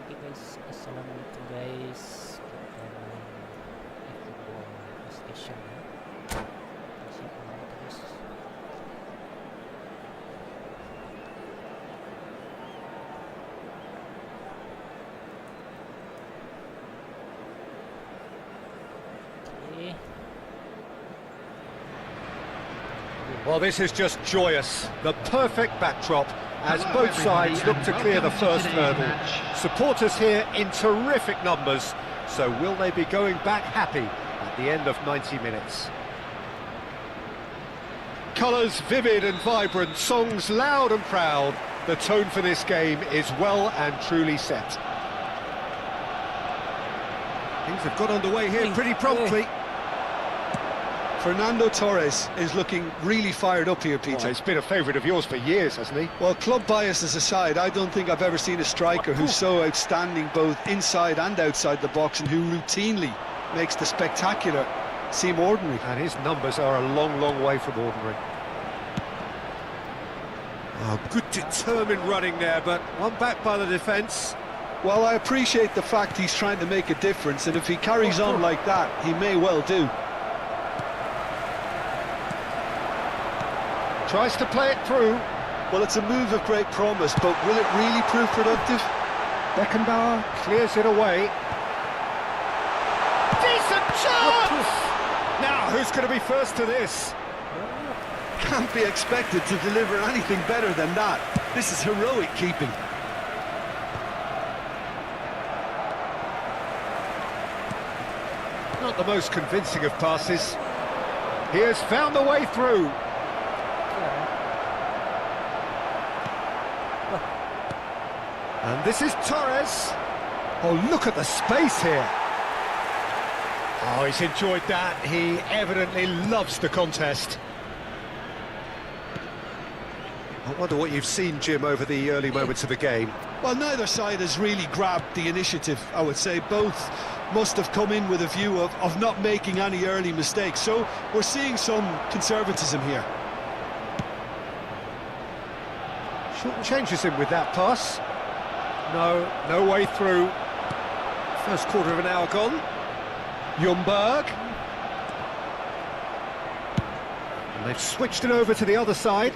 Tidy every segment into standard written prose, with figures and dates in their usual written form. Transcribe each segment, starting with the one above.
Oke guys, assalamualaikum guys. Kita main eFOOTBALL PlayStation ya. Kasih main terus. Oke. Well, this is just joyous. The perfect backdrop as both sides look to clear the first hurdle. Supporters here in terrific numbers, so will they be going back happy at the end of 90 minutes? Colours vivid and vibrant, songs loud and proud. The tone for this game is well and truly set. Things have got underway here pretty promptly. Fernando Torres is looking really fired up here, Peter. Well, he's been a favourite of yours for years, hasn't he? Well, club biases aside, I don't think I've ever seen a striker who's so outstanding both inside and outside the box and who routinely makes the spectacular seem ordinary. And his numbers are a long, long way from ordinary. Oh, good determined running there, but one back by the defence. Well, I appreciate the fact he's trying to make a difference, and if he carries on like that, he may well do. Tries to play it through. Well, it's a move of great promise, but will it really prove productive? Beckenbauer clears it away. Decent chance! Now, who's going to be first to this? Can't be expected to deliver anything better than that. This is heroic keeping. Not the most convincing of passes. He has found the way through. And this is Torres. Oh, look at the space here. Oh, he's enjoyed that. He evidently loves the contest. I wonder what you've seen, Jim, over the early moments of the game. Well, neither side has really grabbed the initiative, I would say. Both must have come in with a view of not making any early mistakes. So we're seeing some conservatism here. Shorten changes him with that pass. No way through. First quarter of an hour gone. Ljungberg. And they've switched it over to the other side.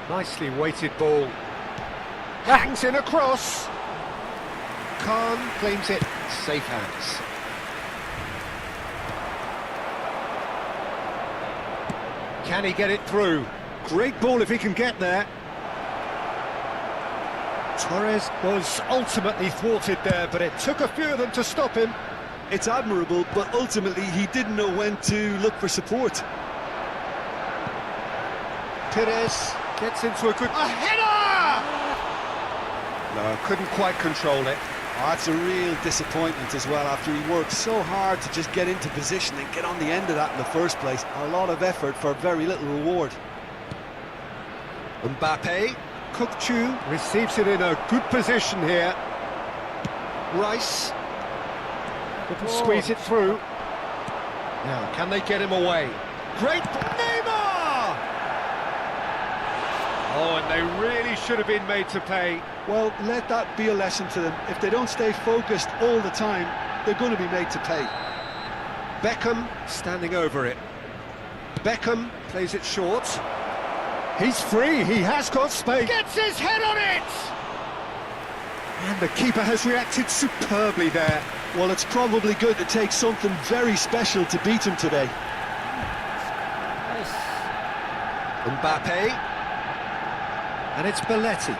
Nicely weighted ball. Hangs in across. Khan claims it. Safe hands. Can he get it through? Great ball if he can get there. Torres was ultimately thwarted there, but it took a few of them to stop him. It's admirable, but ultimately he didn't know when to look for support. Perez gets into a good... A header! No, couldn't quite control it. Oh, that's a real disappointment as well, after he worked so hard to just get into position and get on the end of that in the first place. A lot of effort for very little reward. Mbappe, Kukçu receives it in a good position here. Rice couldn't squeeze it through. Now, can they get him away? Great Neymar! Oh, and they really should have been made to pay. Well, let that be a lesson to them. If they don't stay focused all the time, they're going to be made to pay. Beckham standing over it. Beckham plays it short. He's free, he has got space. Gets his head on it! And the keeper has reacted superbly there. Well, it's probably good to take something very special to beat him today. Nice. Mbappe. And it's Belletti.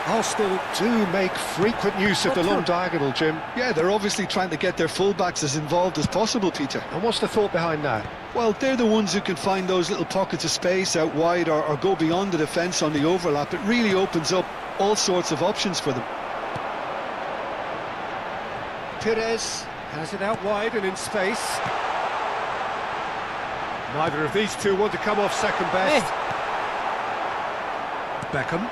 Arsenal do make frequent use of the long diagonal, Jim. Yeah, they're obviously trying to get their fullbacks as involved as possible, Peter. And what's the thought behind that? Well, they're the ones who can find those little pockets of space out wide or go beyond the defence on the overlap. It really opens up all sorts of options for them. Perez has it out wide and in space. Neither of these two want to come off second best. Beckham.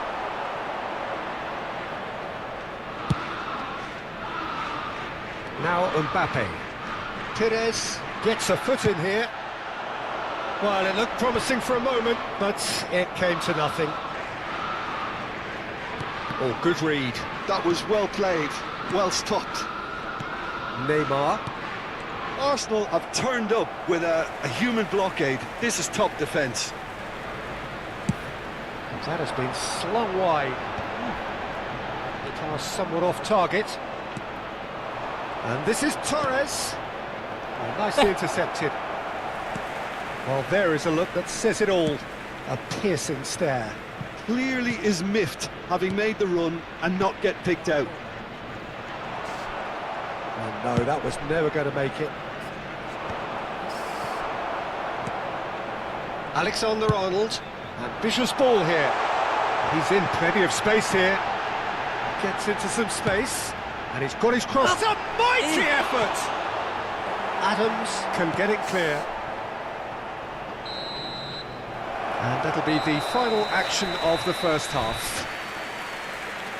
Now Mbappe. Perez gets a foot in here. Well, it looked promising for a moment, but it came to nothing. Oh, good read. That was well played, well stopped. Neymar. Arsenal have turned up with a human blockade. This is top defence. That has been slung wide. It was somewhat off target. And this is Torres. Oh, nicely intercepted. Well, there is a look that says it all. A piercing stare. Clearly is miffed, having made the run and not get picked out. Oh no, that was never going to make it. Alexander-Arnold. Ambitious ball here. He's in plenty of space here. Gets into some space. And he's got his cross. That's a mighty effort! Adams can get it clear. And that'll be the final action of the first half.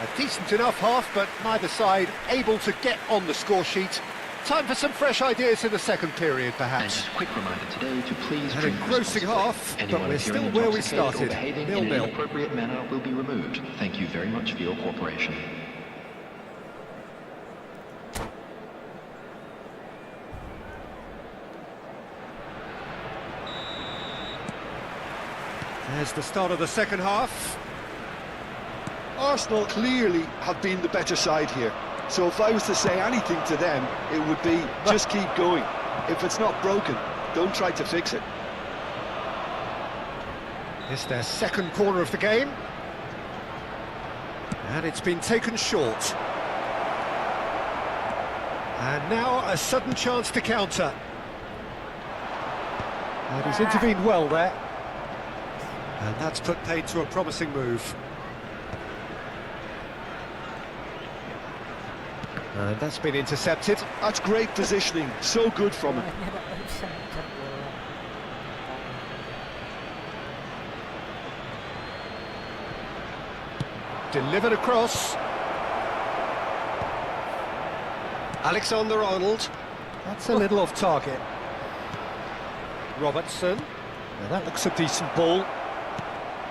A decent enough half, but neither side able to get on the score sheet. Time for some fresh ideas in the second period, perhaps. And just a quick reminder today to please An drink engrossing responsibly. half, but Anyone we're appearing still where we intoxicated or started, behaving in an 0-0. inappropriate manner will be removed. Thank you very much for your cooperation. There's the start of the second half. Arsenal clearly have been the better side here. So if I was to say anything to them, it would be just keep going. If it's not broken, don't try to fix it. It's their second corner of the game. And it's been taken short. And now a sudden chance to counter. And he's intervened well there. And that's put paid to a promising move. And that's been intercepted. That's great positioning, so good from him. Delivered across. Alexander-Arnold. That's a little off target. Robertson. Now that looks a decent ball.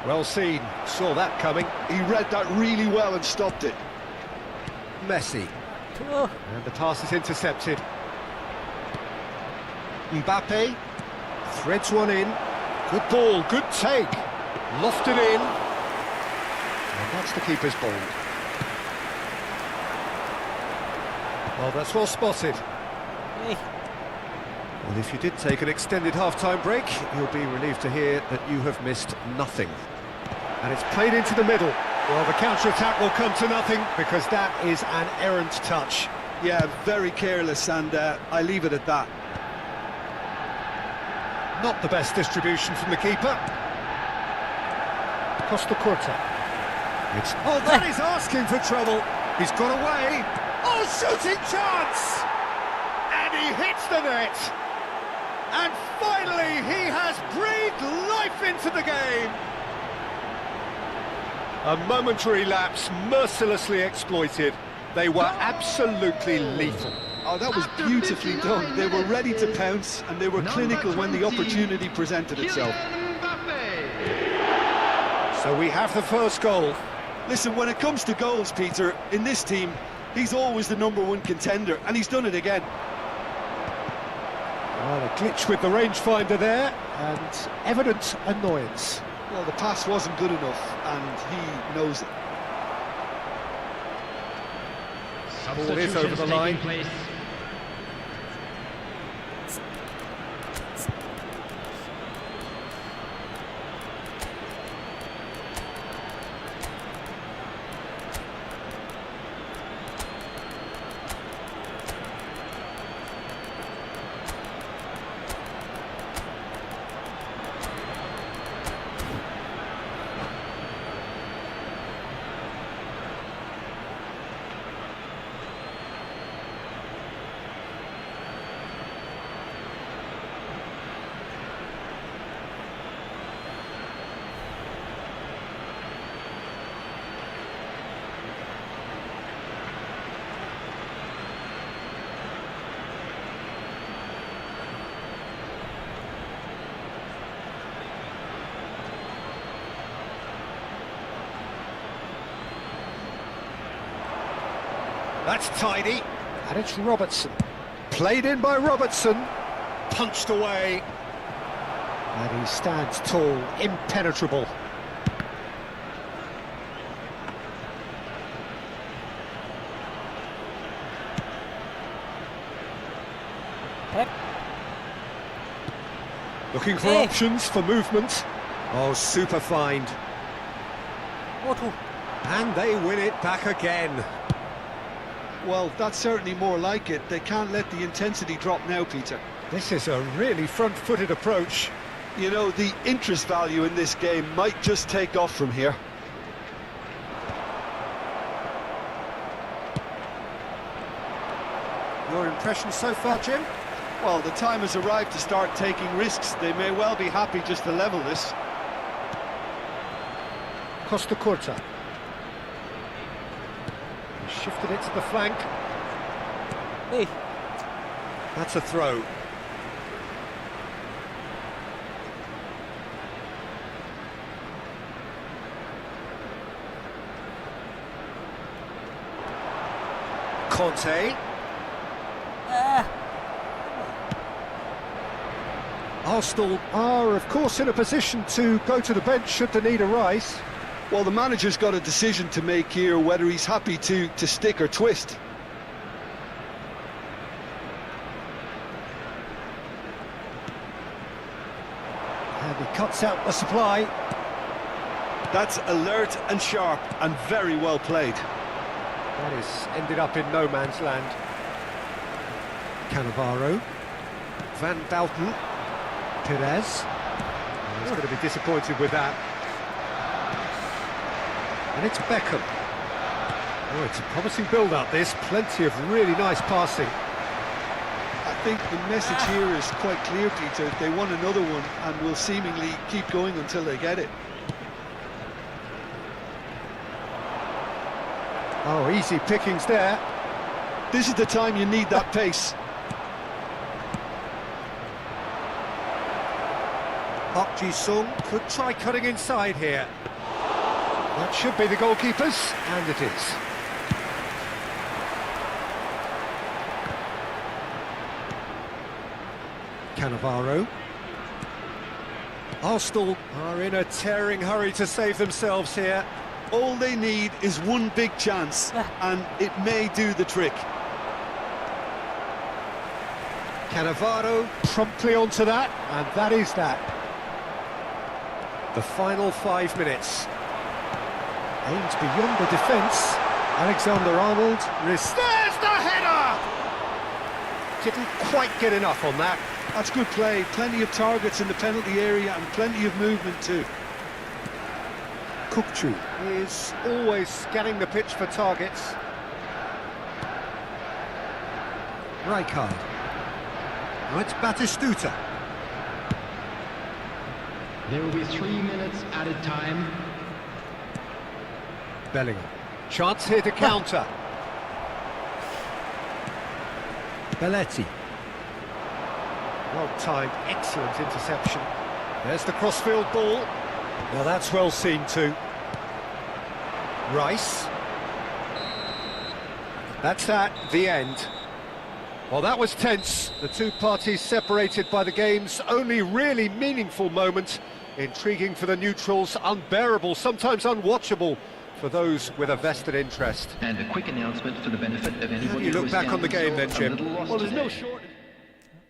Well seen. Saw that coming. He read that really well and stopped it. Messi. And the pass is intercepted. Mbappe. Threads one in. Good ball, good take. Lofted in. And that's the keeper's ball. Well, that's well spotted. Well, if you did take an extended half-time break, you'll be relieved to hear that you have missed nothing. And it's played into the middle. Well, the counter-attack will come to nothing because that is an errant touch. Yeah, very careless, and I leave it at that. Not the best distribution from the keeper. Costa Curta. Oh, that is asking for trouble. He's got away. Oh, shooting chance! And he hits the net. And finally, he has breathed life into the game. A momentary lapse, mercilessly exploited. They were absolutely lethal. Oh, that was beautifully done. They were ready to pounce, and they were clinical when the opportunity presented itself. So we have the first goal. Listen, when it comes to goals, Peter, in this team, he's always the #1 contender, and he's done it again. Well, a glitch with the rangefinder there, and evident annoyance. Well, the pass wasn't good enough, and he knows it. Ball is over the line. That's tidy. And it's Robertson. Played in by Robertson. Punched away. And he stands tall, impenetrable. Prep. Looking for Hey. options for movement. Oh, super find. Water. And they win it back again. Well, that's certainly more like it. They can't let the intensity drop now, Peter. This is a really front-footed approach. You know, the interest value in this game might just take off from here. Your impression so far, Jim? Well, the time has arrived to start taking risks. They may well be happy just to level this. Costa Curta. He shifted it to the flank. Hey. That's a throw. Conte. Ah. Arsenal are, of course, in a position to go to the bench should the need arise. Well, the manager's got a decision to make here, whether he's happy to stick or twist. And he cuts out the supply. That's alert and sharp and very well played. That is ended up in no man's land. Cannavaro. Van Buyten. Perez. Oh, he's going to be disappointed with that. And it's Beckham. Oh, it's a promising build-up, this. Plenty of really nice passing. I think the message here is quite clear, Peter. They want another one and will seemingly keep going until they get it. Oh, easy pickings there. This is the time you need that pace. Park Ji-sung could try cutting inside here. That should be the goalkeepers, and it is. Cannavaro. Arsenal are in a tearing hurry to save themselves here. All they need is one big chance, and it may do the trick. Cannavaro promptly onto that, and that is that. The final 5 minutes. Aims beyond the defence. Alexander-Arnold. There's the header! Didn't quite get enough on that. That's good play. Plenty of targets in the penalty area and plenty of movement too. Kukcu is always scanning the pitch for targets. Rijkaard. Now it's Batistuta. There will be 3 minutes added time. Bellingham. Chance here to counter. Belletti. Well-timed, excellent interception. There's the crossfield ball. Now that's well seen too. Rice. That's the end. Well, that was tense. The two parties separated by the game's only really meaningful moment. Intriguing for the neutrals, unbearable, sometimes unwatchable for those with a vested interest. And a quick announcement for the benefit of anybody How do you who look is back on the game then, a Jim? little lost Well, there's no today. short...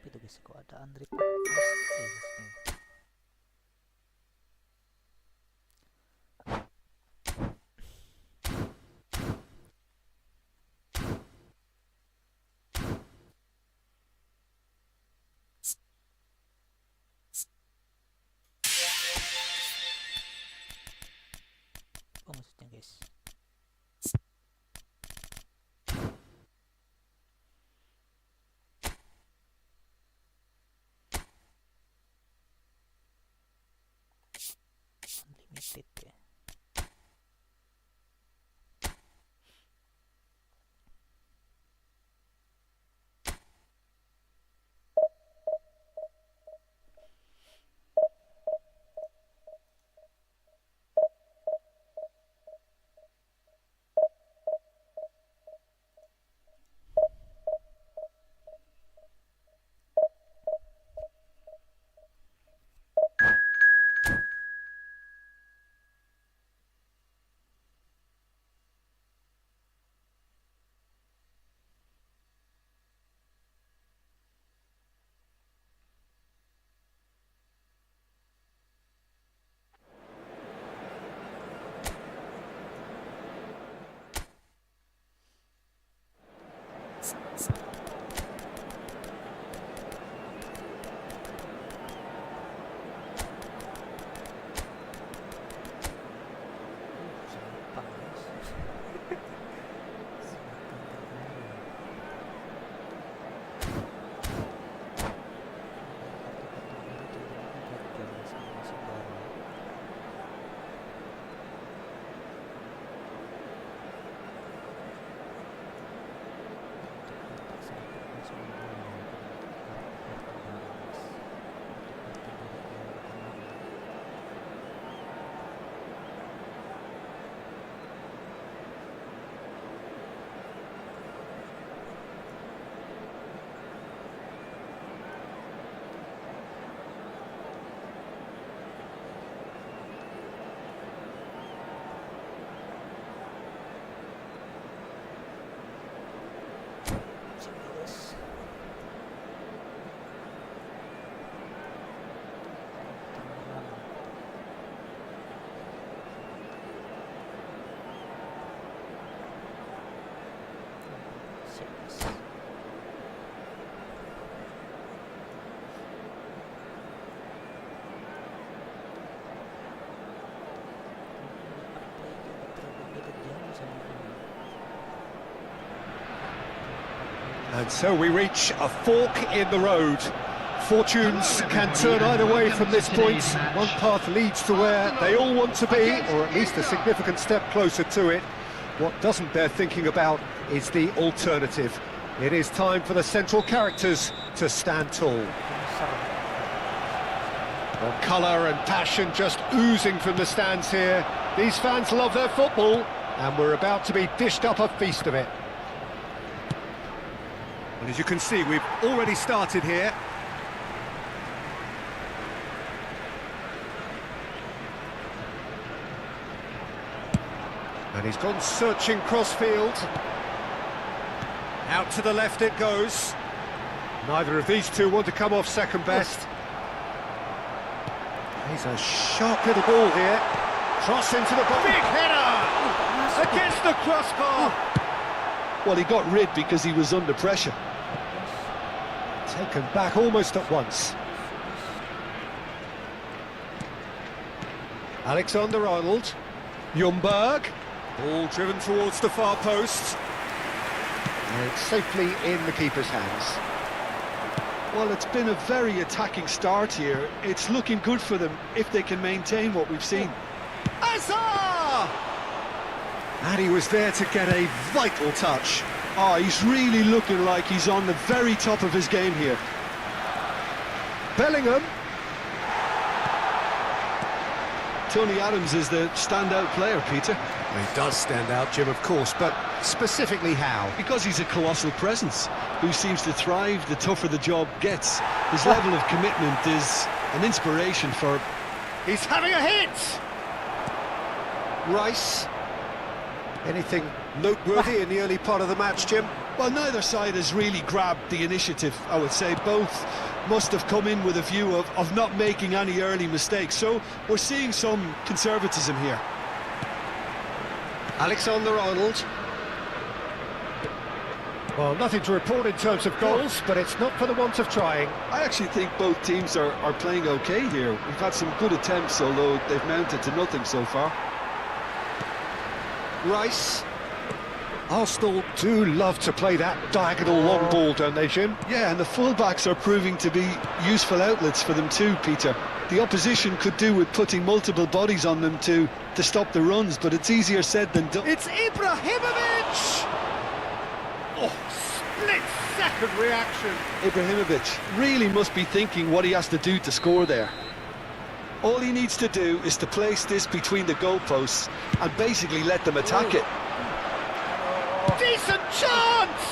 Ito guys, keadaan request. Apa maksudnya guys? Unlimited ya. And so we reach a fork in the road. Fortunes can turn either way from this point. One path leads to where they all want to be, or at least a significant step closer to it. What doesn't bear thinking about is the alternative. It is time for the central characters to stand tall. Well, colour and passion just oozing from the stands here. These fans love their football, and we're about to be dished up a feast of it. And as you can see, we've already started here. And he's gone searching crossfield. Out to the left it goes. Neither of these two want to come off second best. He's a sharp little ball here. Cross into the ball. Big header! Against the crossbar! Well, he got rid because he was under pressure. Taken back almost at once. Alexander-Arnold. Ljungberg. Ball driven towards the far post. And it's safely in the keeper's hands. Well, it's been a very attacking start here. It's looking good for them if they can maintain what we've seen. Azar! And he was there to get a vital touch. Oh, he's really looking like he's on the very top of his game here. Bellingham. Tony Adams is the standout player, Peter. He does stand out, Jim, of course, but specifically how? Because he's a colossal presence who seems to thrive the tougher the job gets. His level of commitment is an inspiration for... He's having a hit! Rice. Anything noteworthy in the early part of the match, Jim? Well, neither side has really grabbed the initiative, I would say. Both must have come in with a view of not making any early mistakes. So we're seeing some conservatism here. Alexander-Arnold. Well, nothing to report in terms of goals, but it's not for the want of trying. I actually think both teams are playing okay here. We've had some good attempts, although they've mounted to nothing so far. Rice. Arsenal do love to play that diagonal long ball, don't they, Jim? Yeah, and the fullbacks are proving to be useful outlets for them too, Peter. The opposition could do with putting multiple bodies on them to stop the runs, but it's easier said than done. It's Ibrahimovic! Oh, split-second reaction. Ibrahimovic really must be thinking what he has to do to score there. All he needs to do is to place this between the goalposts and basically let them attack it. Decent chance!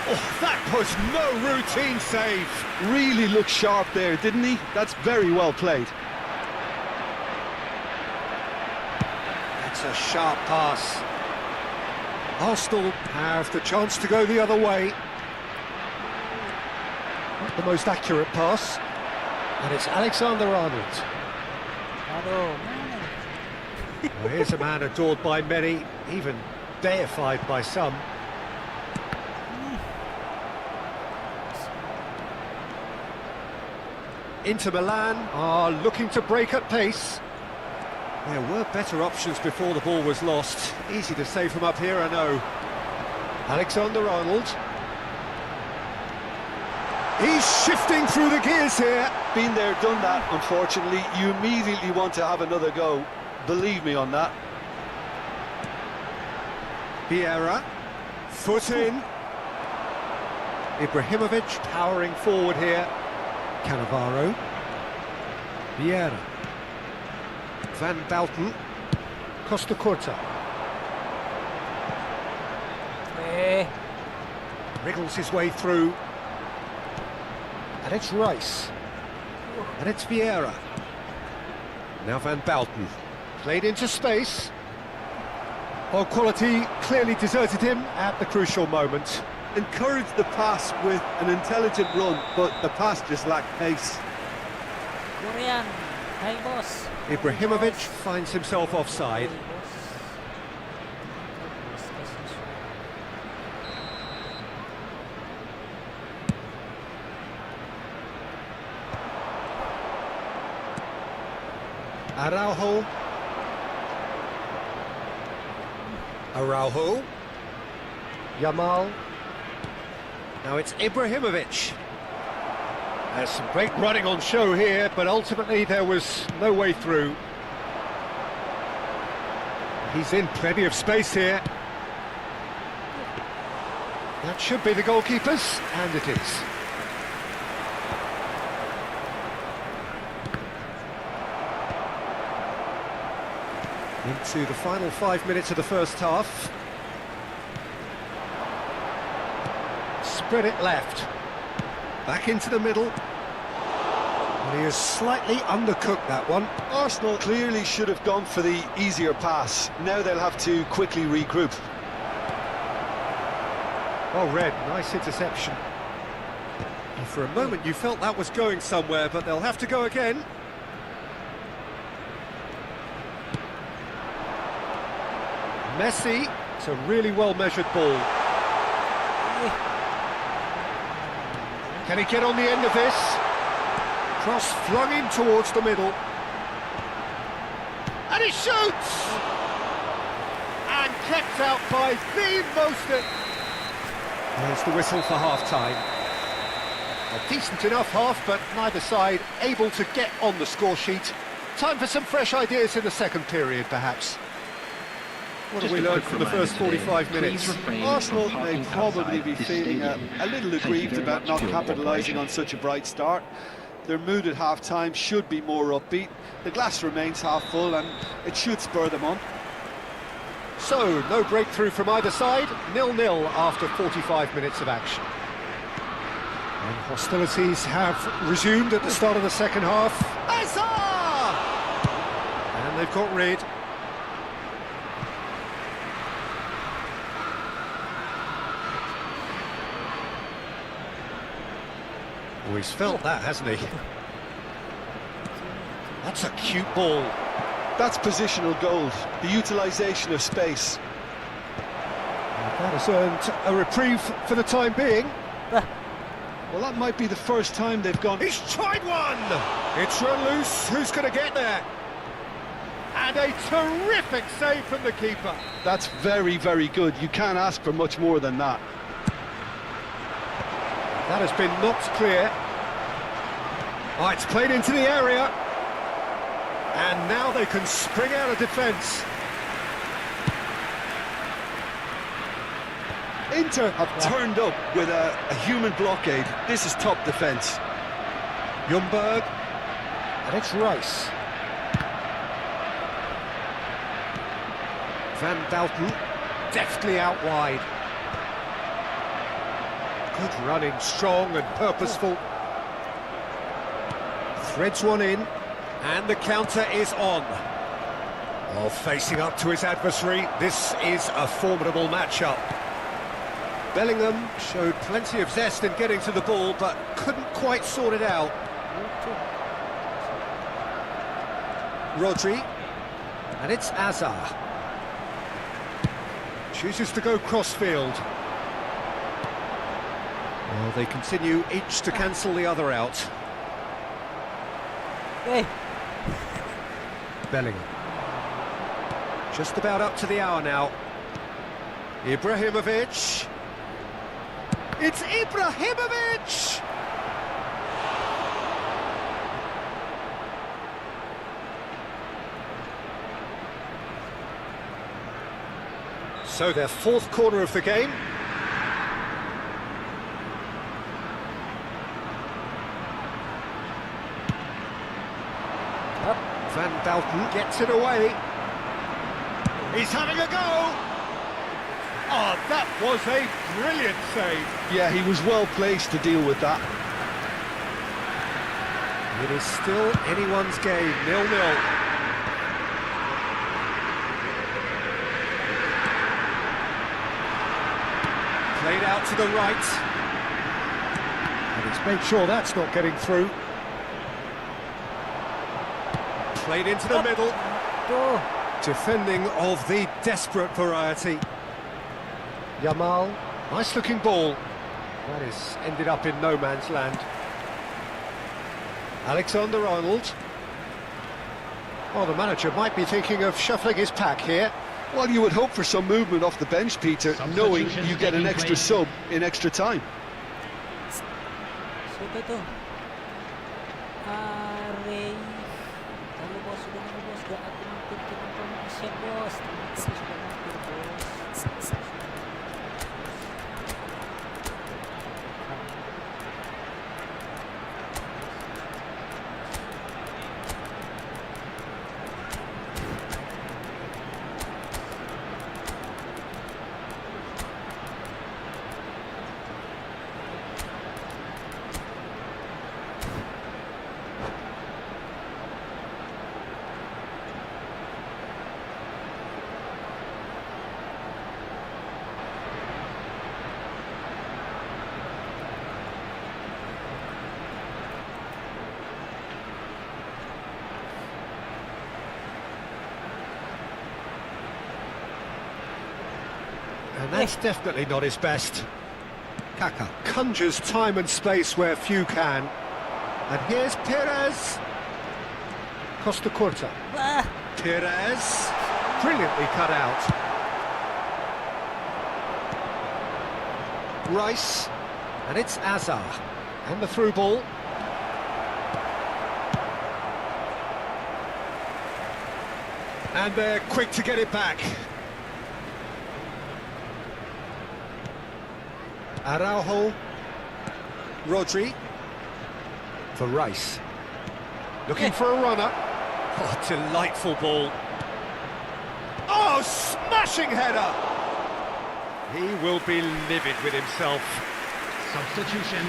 Oh, that was no routine save. Really looked sharp there, didn't he? That's very well played. That's a sharp pass. Arsenal have the chance to go the other way. Not the most accurate pass. And it's Alexander-Arnold. Well, here's a man adored by many, even deified by some. Inter Milan are looking to break at pace. There were better options before the ball was lost. Easy to say from up here, I know. Alexander-Arnold. He's shifting through the gears here. Been there, done that, unfortunately. You immediately want to have another go. Believe me on that. Vieira, foot in. Ibrahimovic powering forward here. Cannavaro. Vieira. Van Buyten. Costa Curta. Wriggles his way through. And it's Rice. And it's Vieira. Now Van Buyten. Played into space. Well, quality clearly deserted him at the crucial moment. Encouraged the pass with an intelligent run, but the pass just lacked pace. Korean, hi boss. Ibrahimovic finds himself offside. Araujo. Yamal. Now it's Ibrahimovic. There's some great running on show here, but ultimately there was no way through. He's in plenty of space here. That should be the goalkeeper's, and it is. Into the final 5 minutes of the first half. Spread it left. Back into the middle. And he has slightly undercooked that one. Arsenal clearly should have gone for the easier pass. Now they'll have to quickly regroup. Oh, Red, nice interception. And for a moment you felt that was going somewhere, but they'll have to go again. Messi, it's a really well-measured ball. Can he get on the end of this? Cross flung in towards the middle. And he shoots! And kept out by the Mostert. There's the whistle for half-time. A decent enough half, but neither side able to get on the score sheet. Time for some fresh ideas in the second period, perhaps. What have we learned from the first 45 minutes? Arsenal may probably be feeling a little aggrieved about not capitalising on such a bright start. Their mood at half-time should be more upbeat. The glass remains half full and it should spur them on. So, no breakthrough from either side, 0-0 after 45 minutes of action. And hostilities have resumed at the start of the second half. And they've got rid. Oh, he's felt that, hasn't he? That's a cute ball. That's positional gold, the utilisation of space. That has earned a reprieve for the time being. Well, that might be the first time they've gone... He's tried one! It's run loose, who's going to get there? And a terrific save from the keeper. That's very, very good. You can't ask for much more than that. That has been knocked clear. Oh, it's played into the area. And now they can spring out of defence. Inter have turned up with a human blockade. This is top defence. Ljungberg. And it's Rice. Van Buyten. Deftly out wide. Good running, strong and purposeful. Threads one in, and the counter is on. Oh, facing up to his adversary, this is a formidable matchup. Bellingham showed plenty of zest in getting to the ball, but couldn't quite sort it out. Rodri, and it's Azar. Chooses to go crossfield. Well, they continue each to cancel the other out. Hey. Bellingham. Just about up to the hour now. Ibrahimovic. It's Ibrahimovic! So their fourth corner of the game. Van Buyten gets it away. He's having a go. Oh, that was a brilliant save. Yeah, he was well placed to deal with that. It is still anyone's game, 0-0. Played out to the right. And he's made sure that's not getting through. Played into the middle. Defending of the desperate variety. Yamal, nice looking ball. That is ended up in no man's land. Alexander-Arnold. Well, the manager might be thinking of shuffling his pack here. Well, you would hope for some movement off the bench, Peter, knowing you get an extra sub in extra time. Sudah tuh. Arey. Halo bos, sudah nih bos. Gak aku mampir ke nongkrong siap bos. Terima kasih sudah mampir bos. And that's definitely not his best. Kaka conjures time and space where few can. And here's Perez. Costa Curta. Bah. Perez. Brilliantly cut out. Rice. And it's Azar. And the through ball. And they're quick to get it back. Araujo, Rodri, for Rice, looking for a runner. Oh, delightful ball. Oh, smashing header! He will be livid with himself. Substitution.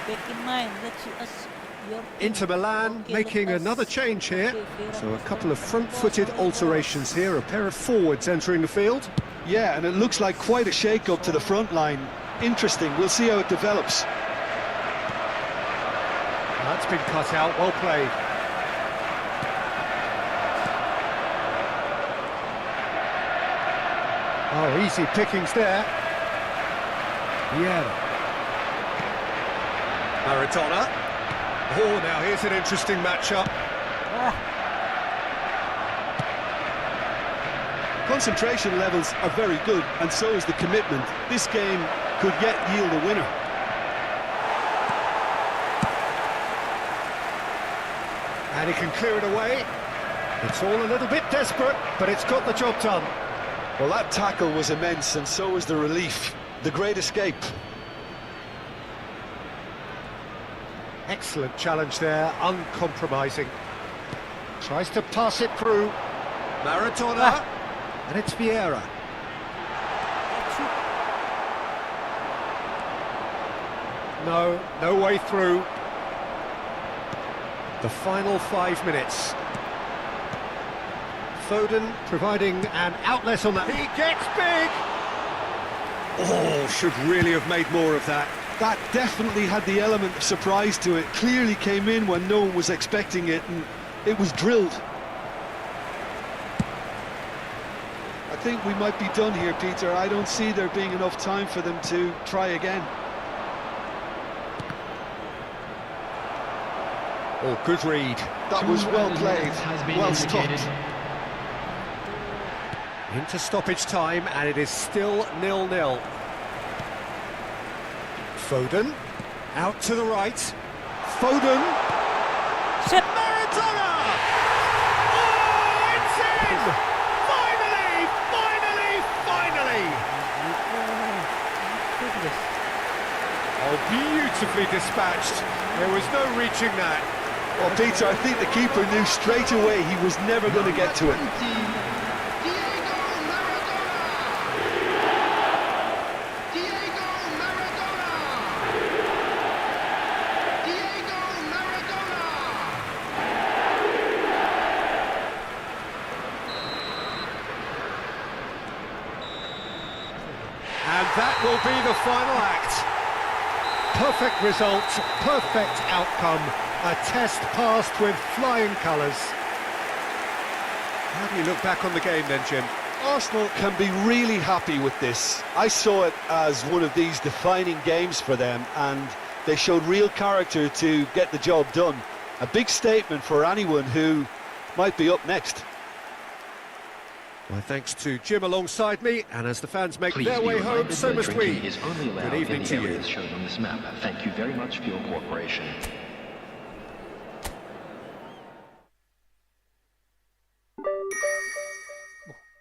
Back in mind, let's you us your Inter Milan making another change here. So a couple of front-footed alterations here, a pair of forwards entering the field. Yeah, and it looks like quite a shake-up to the front line. Interesting, we'll see how it develops. That's been cut out, well played. Oh, easy pickings there. Yeah. Maradona. Oh, now here's an interesting matchup. Concentration levels are very good, and so is the commitment. This game could yet yield a winner. And he can clear it away. It's all a little bit desperate, but it's got the job done. Well, that tackle was immense, and so was the relief. The great escape. Excellent challenge there, uncompromising. Tries to pass it through. Maradona. And it's Vieira. No way through. The final 5 minutes. Foden providing an outlet on that. He gets big! Oh, should really have made more of that. That definitely had the element of surprise to it. Clearly came in when no one was expecting it, and it was drilled. I think we might be done here, Peter. I don't see there being enough time for them to try again. Oh, good read. That was well played, well stopped. Into stoppage time, and it is still 0-0. Foden, out to the right. Foden. Shit. Maradona! Oh, it's in! Finally! Oh, beautifully dispatched. There was no reaching that. Well, Peter, I think the keeper knew straight away he was never going to get to it. And that will be the final act. Perfect result, perfect outcome, a test passed with flying colours. How do you look back on the game then, Jim? Arsenal can be really happy with this. I saw it as one of these defining games for them, and they showed real character to get the job done. A big statement for anyone who might be up next. My thanks to Jim alongside me, and as the fans make Please their be way home, reminded so that must drinking we. is only allowed Good evening in to the you. areas shown on this map. Thank you very much for your cooperation.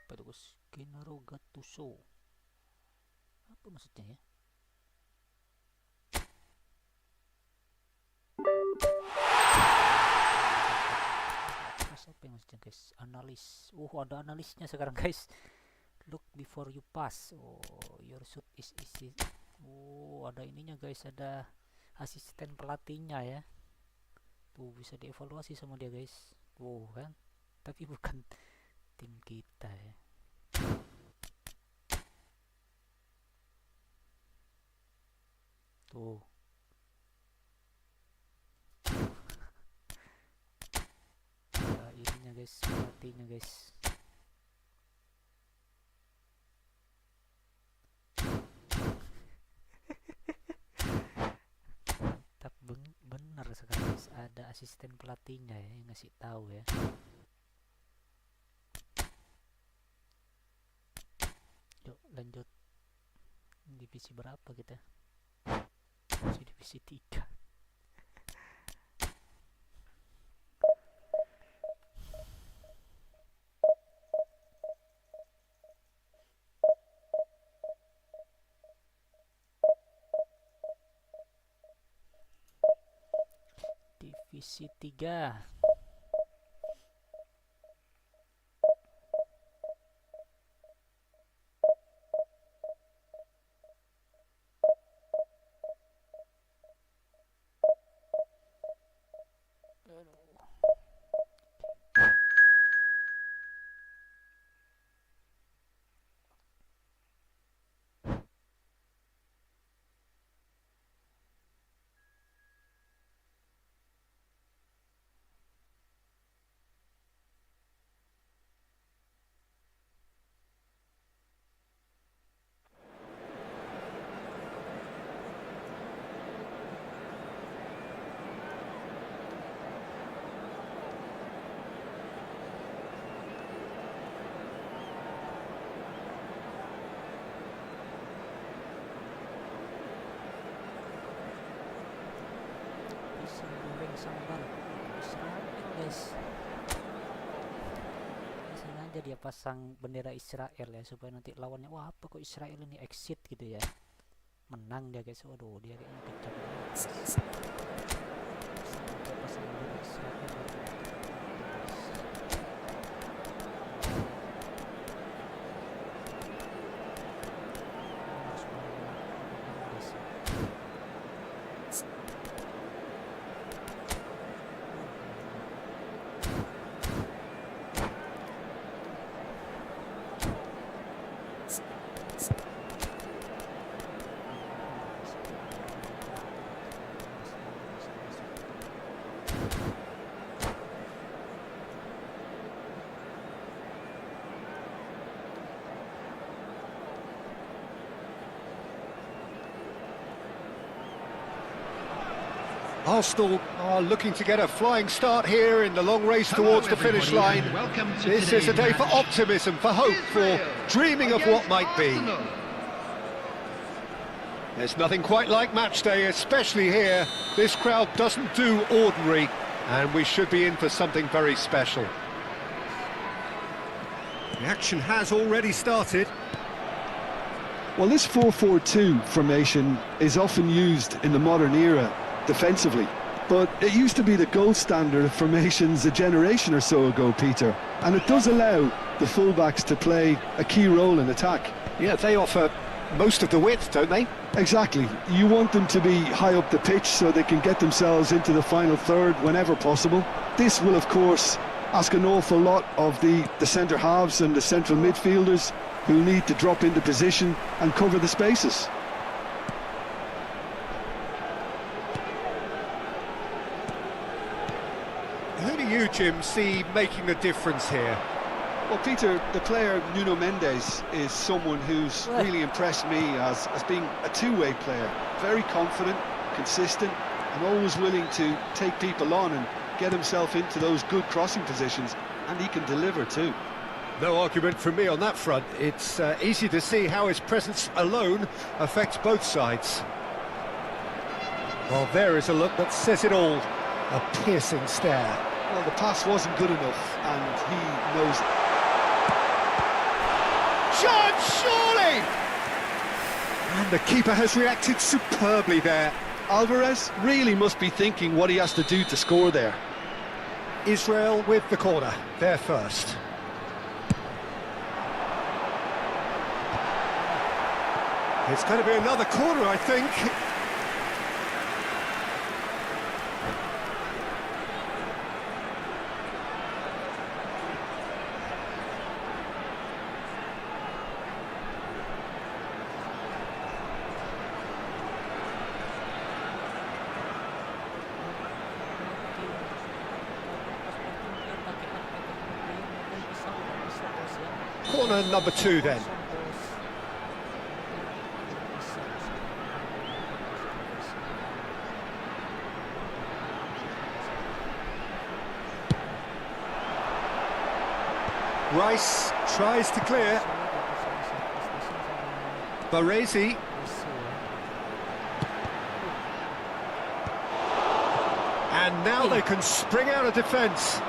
Bagus. Genaro Gattuso. Apa maksudnya ya? Apa yang maksudnya guys? Analis. Ada analisnya sekarang guys. Look before you pass. Your shoot is easy. Ada ininya guys, ada asisten pelatihnya ya. Tuh bisa dievaluasi sama dia guys. Kan. Tapi bukan tim kita ya. Tuh. Ininya guys, pelatihnya guys. Tapi benar sekarang guys, ada asisten pelatihnya ya yang ngasih tahu ya. Yuk lanjut. Divisi berapa kita? Divisi 3. Divisi 3. Goreng sambal Israel guys. Sengaja dia pasang bendera Israel ya, supaya nanti lawannya, wah apa kok Israel ini exit gitu ya, menang dia guys. Waduh, dia kayaknya kejam banget. Sengaja pasang bendera Israel guys. Arsenal are looking to get a flying start here in the long race towards the finish line. This is a day for optimism, for hope, for dreaming of what might be. There's nothing quite like match day, especially here. This crowd doesn't do ordinary, and we should be in for something very special. The action has already started. Well, this 4-4-2 formation is often used in the modern era defensively, but it used to be the gold standard of formations a generation or so ago, Peter, and it does allow the fullbacks to play a key role in attack. Yeah, they offer most of the width, don't they? Exactly. You want them to be high up the pitch so they can get themselves into the final third whenever possible. This will, of course, ask an awful lot of the centre halves and the central midfielders, who need to drop into position and cover the spaces. Who do you, Jim, see making the difference here? Well, Peter, the player Nuno Mendes is someone who's really impressed me as being a two-way player. Very confident, consistent, and always willing to take people on and get himself into those good crossing positions, and he can deliver too. No argument from me on that front. It's easy to see how his presence alone affects both sides. Well, there is a look that says it all. A piercing stare. Well, the pass wasn't good enough, and he knows it. Chance, surely! And the keeper has reacted superbly there. Alvarez really must be thinking what he has to do to score there. Israel with the corner, they're first. It's going to be another corner, I think. Corner number 2 then. Rice tries to clear. Baresi. And now they can spring out of defence.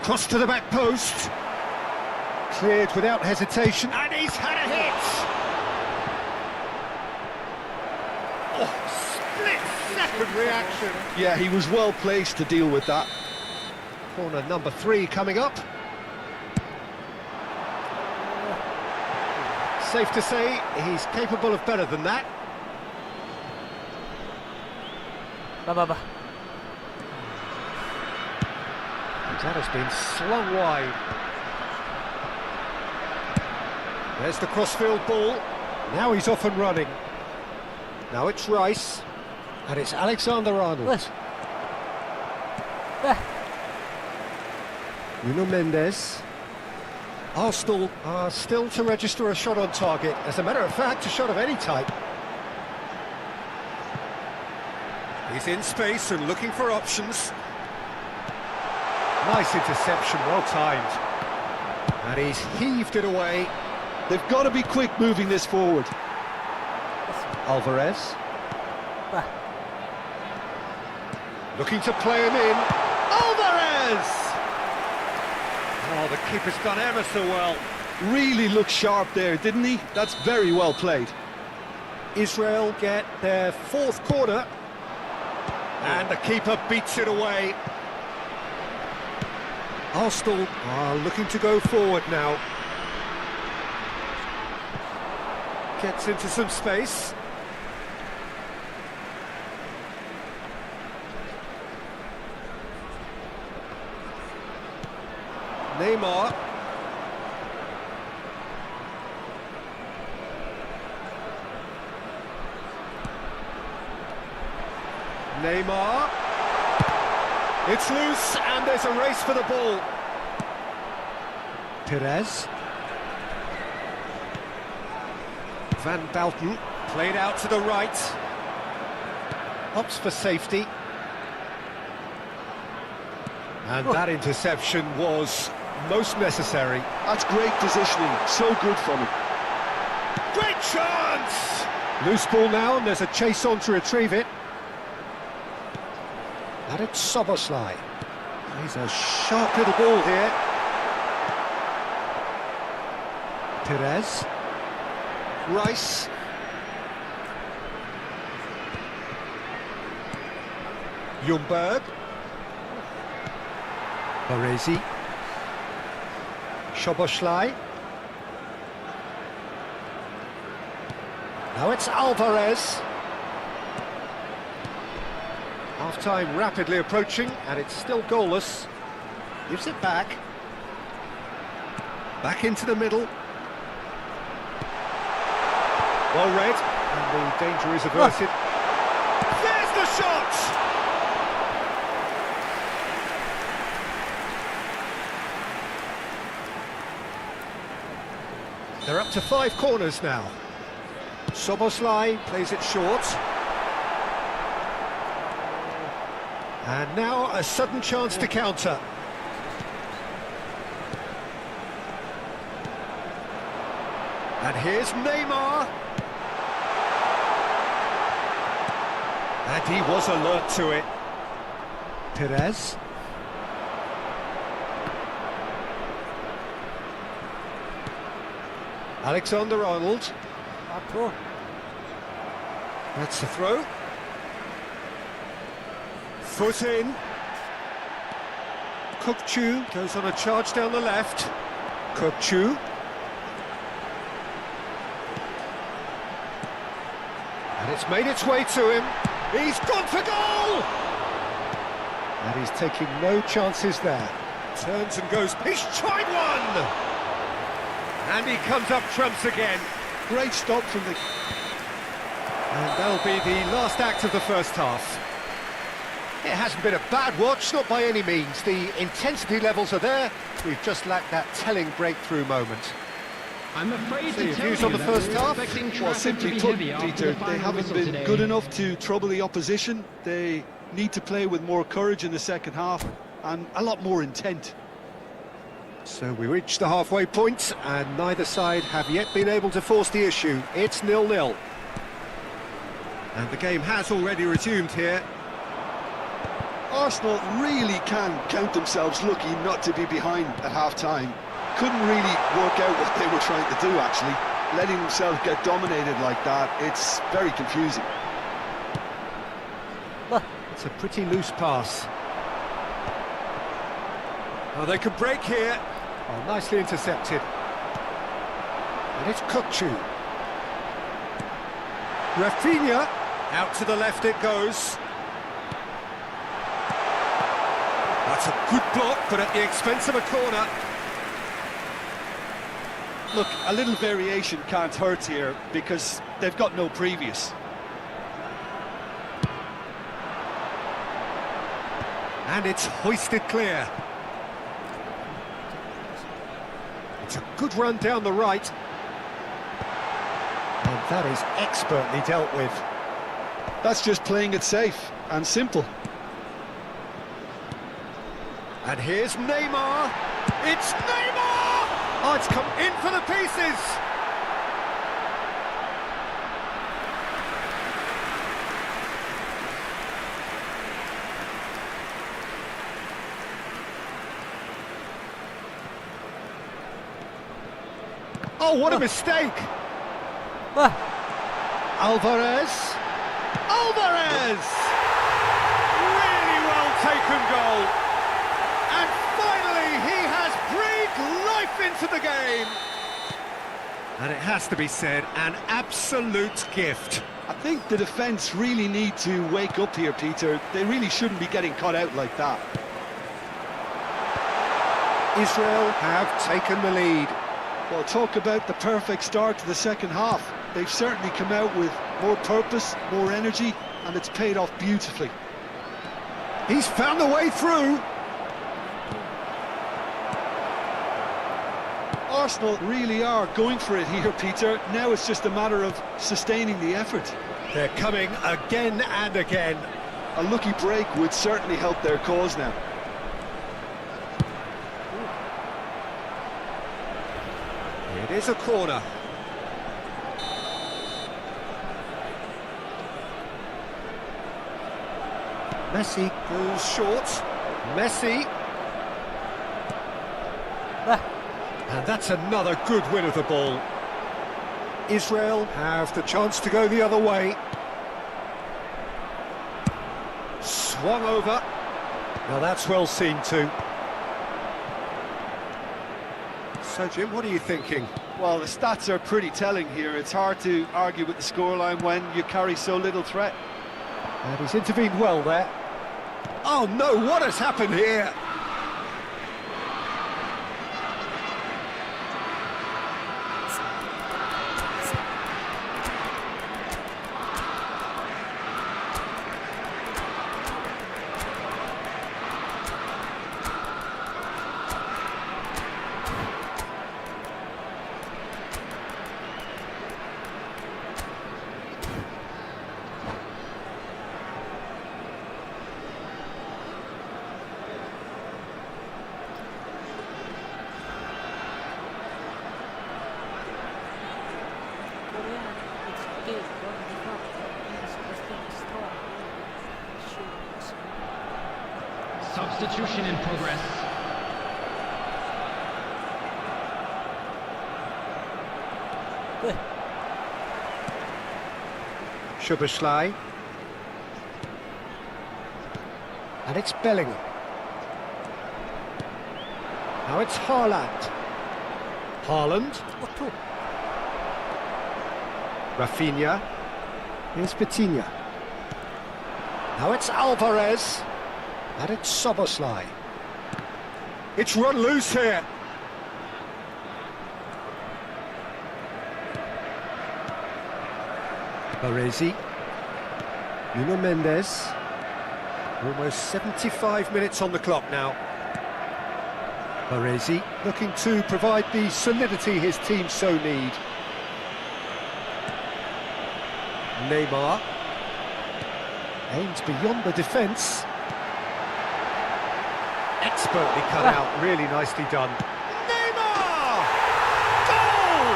Cross to the back post. Cleared without hesitation. And he's had a hit! Split-second reaction. Yeah, he was well placed to deal with that. Corner number 3 coming up. Safe to say, he's capable of better than that. Bah. That has been slung wide. There's the crossfield ball. Now he's off and running. Now it's Rice. And it's Alexander-Arnold. Nuno Mendes. Arsenal are still to register a shot on target. As a matter of fact, a shot of any type. He's in space and looking for options. Nice interception, well timed. And he's heaved it away. They've got to be quick moving this forward. Alvarez. Looking to play him in. Alvarez! Oh, the keeper's done ever so well. Really looked sharp there, didn't he? That's very well played. Israel get their 4th corner. And the keeper beats it away. Arsenal are looking to go forward now. Gets into some space. Neymar. Neymar. It's loose and there's a race for the ball. Perez. Van Buyten played out to the right. Opts for safety. And that interception was most necessary. That's great positioning, so good from him. Great chance! Loose ball now, and there's a chase on to retrieve it. And it's Soboslai. He's a sharp little ball here. Perez. Rice. Ljungberg. Baresi. Soboslai. Now it's Alvarez. Half-time rapidly approaching, and it's still goalless. Gives it back. Back into the middle. Well read, and the danger is averted. There's the shot! They're up to 5 corners now. Soboslai plays it short. And now a sudden chance to counter. And here's Neymar. And he was alert to it. Perez. Alexander-Arnold. Bantu. That's the throw. Foot in. Kukchu goes on a charge down the left. Kukchu. And it's made its way to him. He's gone for goal! And he's taking no chances there. Turns and goes. He's tried one! And he comes up trumps again. Great stop from the... And that'll be the last act of the first half. It hasn't been a bad watch, not by any means. The intensity levels are there. We've just lacked that telling breakthrough moment. I'm afraid So your to tell views you on the that first we're half? expecting Well, traffic to simply be put, heavy after Peter, the they final haven't whistle been today. good enough to trouble the opposition. They need to play with more courage in the second half and a lot more intent. So we reach the halfway point, and neither side have yet been able to force the issue. It's 0-0. And the game has already resumed here. Arsenal really can count themselves lucky not to be behind at half-time. Couldn't really work out what they were trying to do, actually. Letting themselves get dominated like that, it's very confusing. It's a pretty loose pass. Oh, they can break here. Oh, nicely intercepted. And it's Kukchu. Rafinha. Out to the left it goes. That's a good block, but at the expense of a corner. Look, a little variation can't hurt here because they've got no previous. And it's hoisted clear. It's a good run down the right. And that is expertly dealt with. That's just playing it safe and simple. And here's Neymar. It's Neymar! Oh, it's come in for the pieces. Oh, what a mistake! Alvarez. Alvarez! Really well taken goal. And finally, he has breathed life into the game. And it has to be said, an absolute gift. I think the defence really need to wake up here, Peter. They really shouldn't be getting caught out like that. Israel have taken the lead. Well, talk about the perfect start to the second half. They've certainly come out with more purpose, more energy, and it's paid off beautifully. He's found the way through. Arsenal really are going for it here, Peter. Now it's just a matter of sustaining the effort. They're coming again and again. A lucky break would certainly help their cause now. It is a corner. Messi goes short. Messi. And that's another good win of the ball. Israel have the chance to go the other way. Swung over. Now that's well seen too. So Jim, what are you thinking? Well, the stats are pretty telling here. It's hard to argue with the scoreline when you carry so little threat. And he's intervened well there. Oh no, what has happened here? Substitution in progress. Szoboszlai. And it's Bellingham. Now it's Haaland. Haaland. Rafinha. Here's Vitinha. Now it's Alvarez. And it's Szoboszlai. It's run loose here. Baresi. Nuno Mendes. Almost 75 minutes on the clock now. Baresi looking to provide the solidity his team so need. Neymar. Aims beyond the defence. Expertly cut out, really nicely done. Neymar! Goal!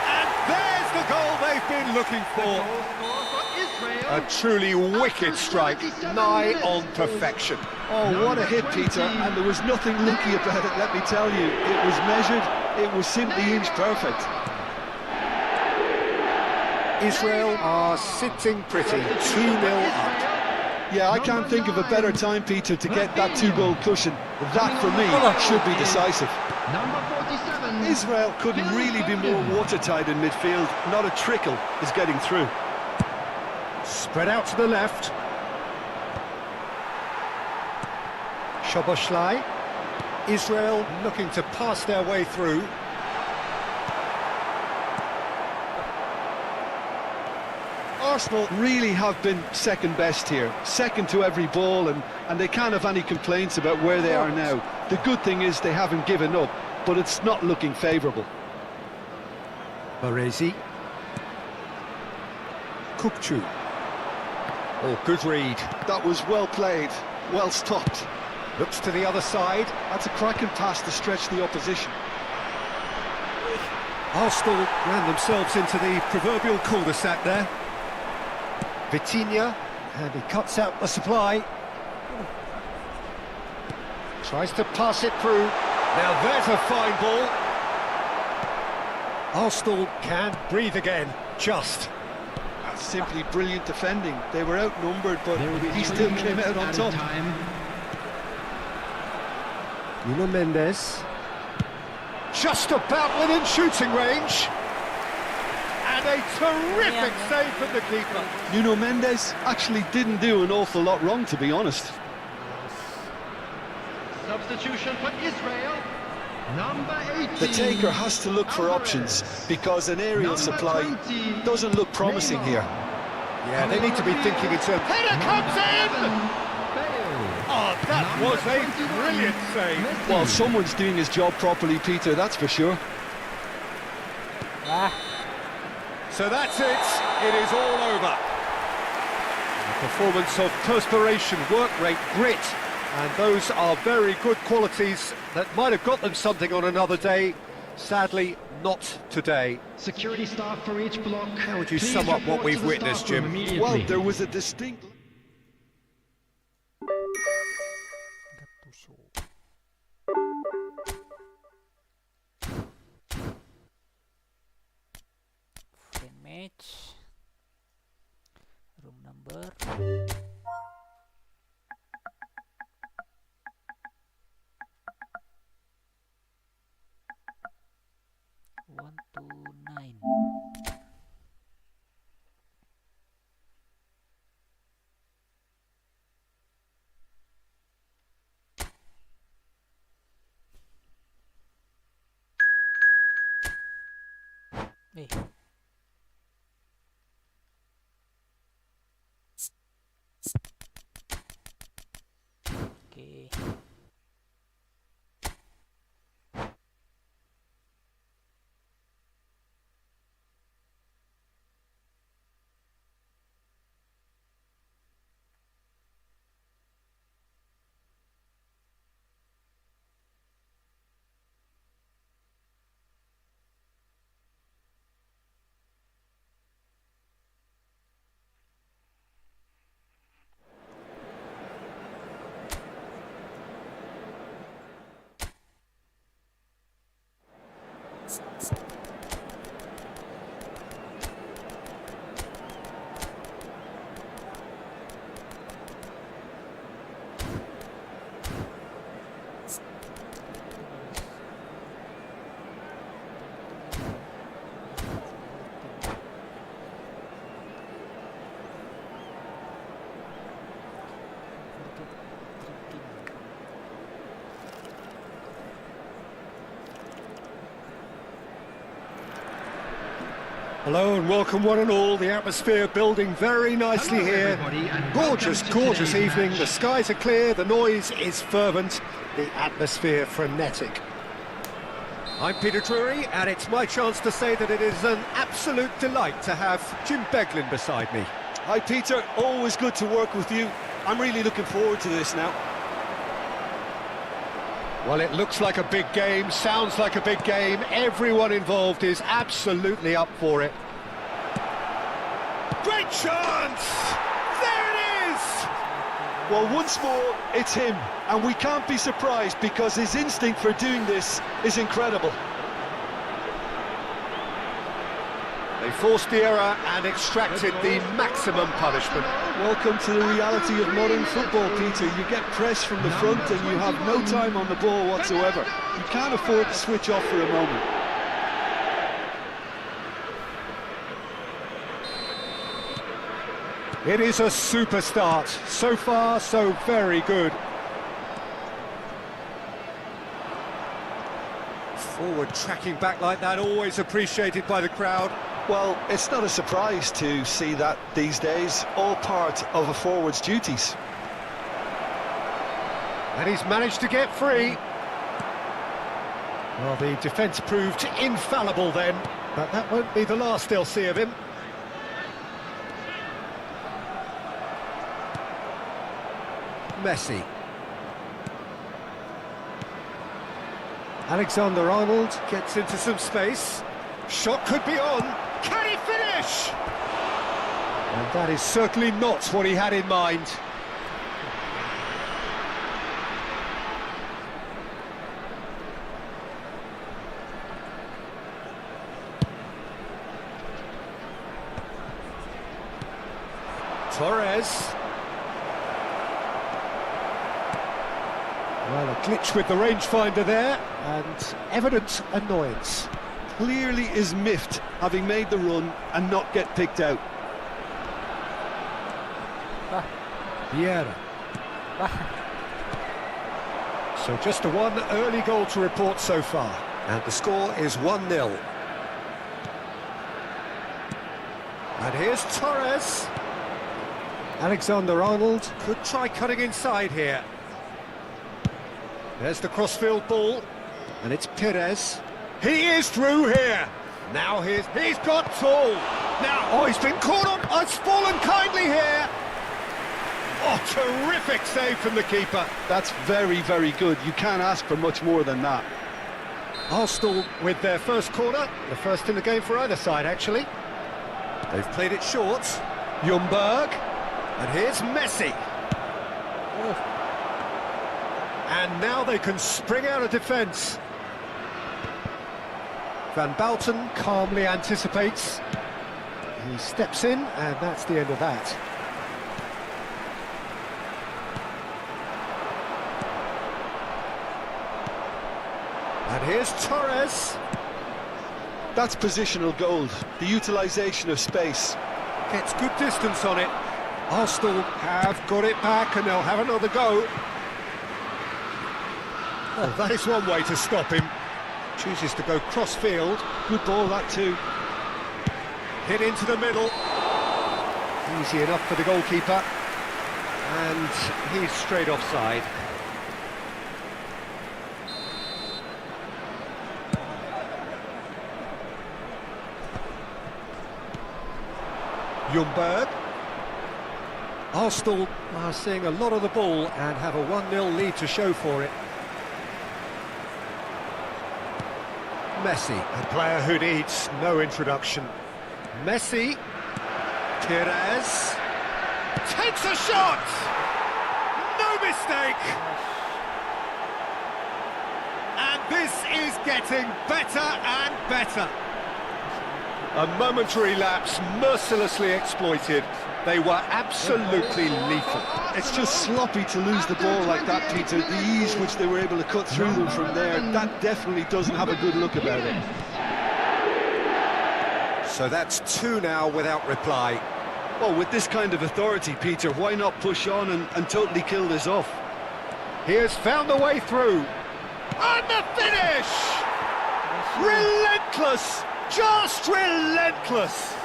And there's the goal they've been looking for. A truly wicked strike, nigh on perfection. Oh, what a hit, Peter, and there was nothing lucky about it, let me tell you. It was measured, it was simply inch perfect. Israel are sitting pretty, 2-0 up. Yeah, I can't think of a better time, Peter, to get that two-goal cushion. That, for me, should be decisive. Number 47. Israel couldn't really be more watertight in midfield. Not a trickle is getting through. Spread out to the left. Szoboszlai. Israel looking to pass their way through. Arsenal really have been second best here, second to every ball, and they can't have any complaints about where they are now. The good thing is they haven't given up, but it's not looking favourable. Baresi. Kukçu. Oh, good read. That was well played, well stopped. Looks to the other side. That's a cracking pass to stretch the opposition. Arsenal ran themselves into the proverbial cul-de-sac there. Vitinha, and he cuts out the supply. Tries to pass it through. Now there's a fine ball. Arsenal can breathe again, just. That's simply brilliant defending. They were outnumbered, but he still came out on top. Nuno Mendes. Just about within shooting range. And a terrific save from the keeper. Nuno Mendes actually didn't do an awful lot wrong, to be honest. Substitution for Israel. Number 18. The taker has to look for options, because an aerial supply doesn't look promising here. Yeah, they need to be thinking in terms... Header comes in! Oh, that was a brilliant save. Well, someone's doing his job properly, Peter, that's for sure. So that's it. It is all over. A performance of perspiration, work rate, grit, and those are very good qualities that might have got them something on another day. Sadly, not today. Security staff for each block. How would you sum up what we've witnessed, Jim? Well, there was a distinct... Friend match. Room number. One, two, 9. Hey. Okay. Hello and welcome one and all. The atmosphere building very nicely Hello, here. everybody, and Gorgeous, welcome to gorgeous today's evening. match. The skies are clear, the noise is fervent, the atmosphere frenetic. I'm Peter Drury, and it's my chance to say that it is an absolute delight to have Jim Beglin beside me. Hi Peter, always good to work with you. I'm really looking forward to this now. Well, it looks like a big game, sounds like a big game. Everyone involved is absolutely up for it. Great chance! There it is! Well, once more, it's him, and we can't be surprised because his instinct for doing this is incredible. They forced the error and extracted the maximum punishment. Welcome to the reality of modern football, Peter. You get pressed from the front and you have no time on the ball whatsoever. You can't afford to switch off for a moment. It is a super start. So far, so very good. Forward tracking back like that, always appreciated by the crowd. Well, it's not a surprise to see that these days, all part of a forward's duties. And he's managed to get free. Well, the defence proved infallible then, but that won't be the last they'll see of him. Messi. Alexander-Arnold gets into some space. Shot could be on. Can he finish? And that is certainly not what he had in mind. Torres. Well, a glitch with the rangefinder there, and evident annoyance. Clearly is miffed, having made the run and not get picked out. Vieira. So just a one early goal to report so far, and the score is 1-0. And here's Torres. Alexander-Arnold could try cutting inside here. There's the crossfield ball, and it's Perez. He is through here. Now he's got tall. Now, oh, he's been caught on. Oh, it's fallen kindly here. Oh, terrific save from the keeper. That's very, very good. You can't ask for much more than that. Arsenal with their first corner, the first in the game for either side, actually. They've played it short. Ljungberg, and here's Messi. Oh. And now they can spring out of defence. Van Buyten calmly anticipates. He steps in, and that's the end of that. And here's Torres. That's positional gold, the utilisation of space. Gets good distance on it. Arsenal have got it back, and they'll have another go. Oh, that is one way to stop him. Chooses to go cross-field. Good ball, that too. Hit into the middle. Easy enough for the goalkeeper. And he's straight offside. Ljungberg. Arsenal are seeing a lot of the ball and have a 1-0 lead to show for it. Messi, a player who needs no introduction. Messi, Perez, takes a shot! No mistake! And this is getting better and better. A momentary lapse mercilessly exploited. They were absolutely lethal. It's just sloppy to lose the ball like that, Peter. The ease which they were able to cut through them from there, that definitely doesn't have a good look about it. So that's 2 now without reply. Well, with this kind of authority, Peter, why not push on and totally kill this off? He has found a way through. And the finish! Relentless! Just relentless.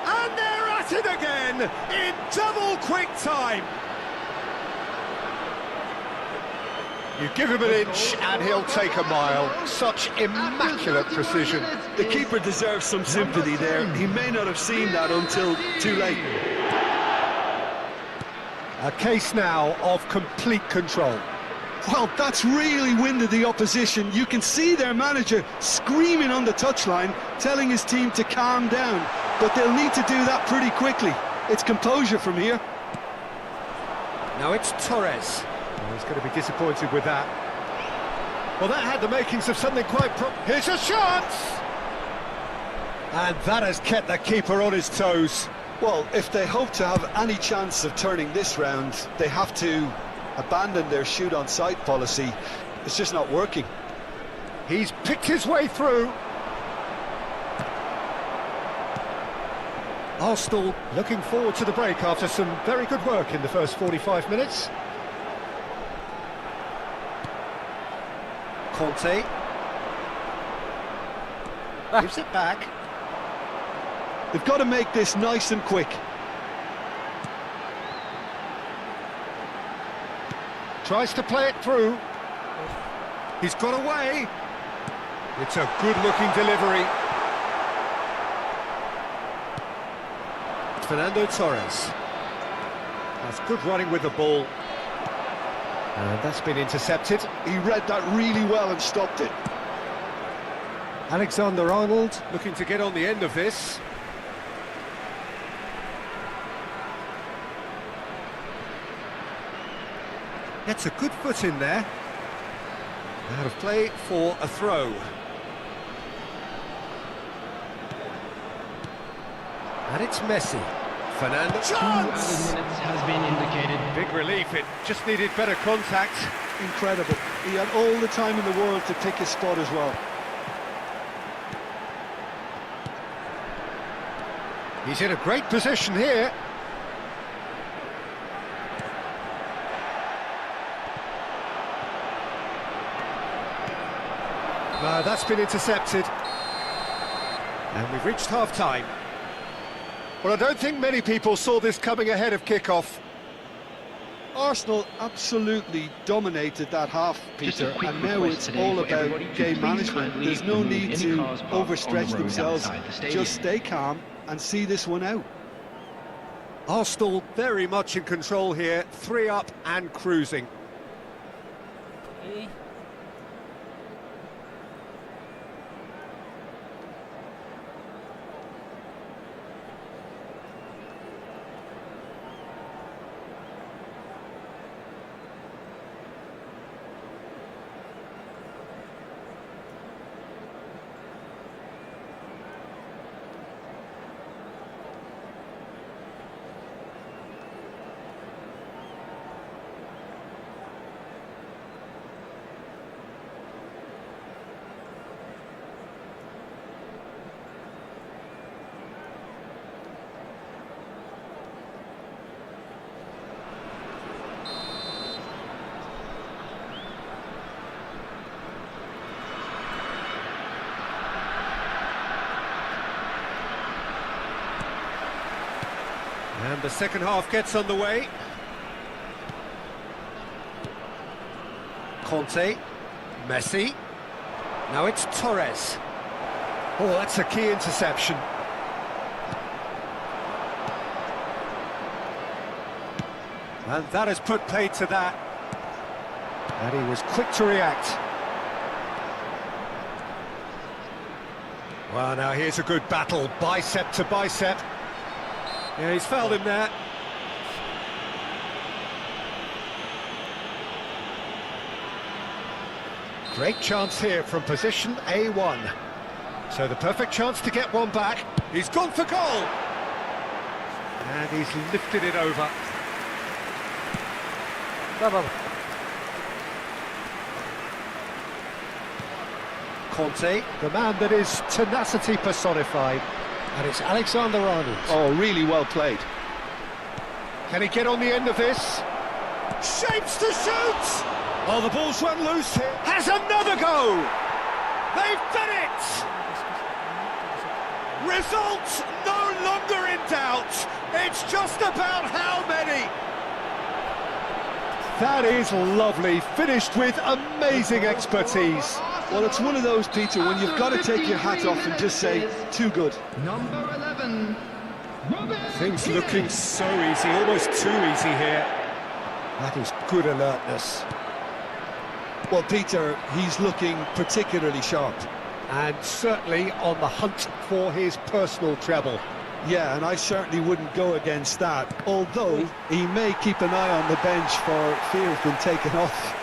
And they're at it again in double quick time. You give him an inch and he'll take a mile. Such immaculate precision. The keeper deserves some sympathy there. He may not have seen that until too late. A case now of complete control. Well, that's really winded the opposition. You can see their manager screaming on the touchline, telling his team to calm down. But they'll need to do that pretty quickly. It's composure from here. Now it's Torres. Oh, he's going to be disappointed with that. Well, that had the makings of something quite Here's a chance! And that has kept the keeper on his toes. Well, if they hope to have any chance of turning this round, they have to abandon their shoot-on-sight policy. It's just not working. He's picked his way through. Arsenal looking forward to the break after some very good work in the first 45 minutes. Conte gives it back. They've got to make this nice and quick. Tries to play it through. He's got away. It's a good-looking delivery. Fernando Torres. That's good running with the ball. And that's been intercepted. He read that really well and stopped it. Alexander-Arnold looking to get on the end of this. Gets a good foot in there. Out of play for a throw. And it's Messi. Fernando. Chance! Minutes has been indicated. Big relief, it just needed better contact. Incredible. He had all the time in the world to pick his spot as well. He's in a great position here. That's been intercepted. And we've reached half-time. Well, I don't think many people saw this coming ahead of kick-off. Arsenal absolutely dominated that half, Peter, and now it's all about game management. There's no need to overstretch themselves. Just stay calm and see this one out. Arsenal very much in control here, 3 up and cruising. Okay. And the second half gets underway. Conte, Messi, now it's Torres. Oh, that's a key interception. And that has put paid to that. And he was quick to react. Well, now here's a good battle, bicep to bicep. Yeah, he's fouled him there. Great chance here from position A1. So the perfect chance to get one back. He's gone for goal. And he's lifted it over. Bravo. Conte, the man that is tenacity personified. And it's Alexander-Arnold. Oh, really well played. Can he get on the end of this? Shapes to shoot! Oh, the ball's run loose here. Has another go! They've done it! Results no longer in doubt. It's just about how many. That is lovely, finished with amazing expertise. Well, it's one of those, Peter, when you've got to take your hat off and just say, too good. Number 11. Things looking so easy, almost too easy here. That is good alertness. Well, Peter, he's looking particularly sharp. And certainly on the hunt for his personal treble. Yeah, and I certainly wouldn't go against that, although he may keep an eye on the bench for fear of being taken off.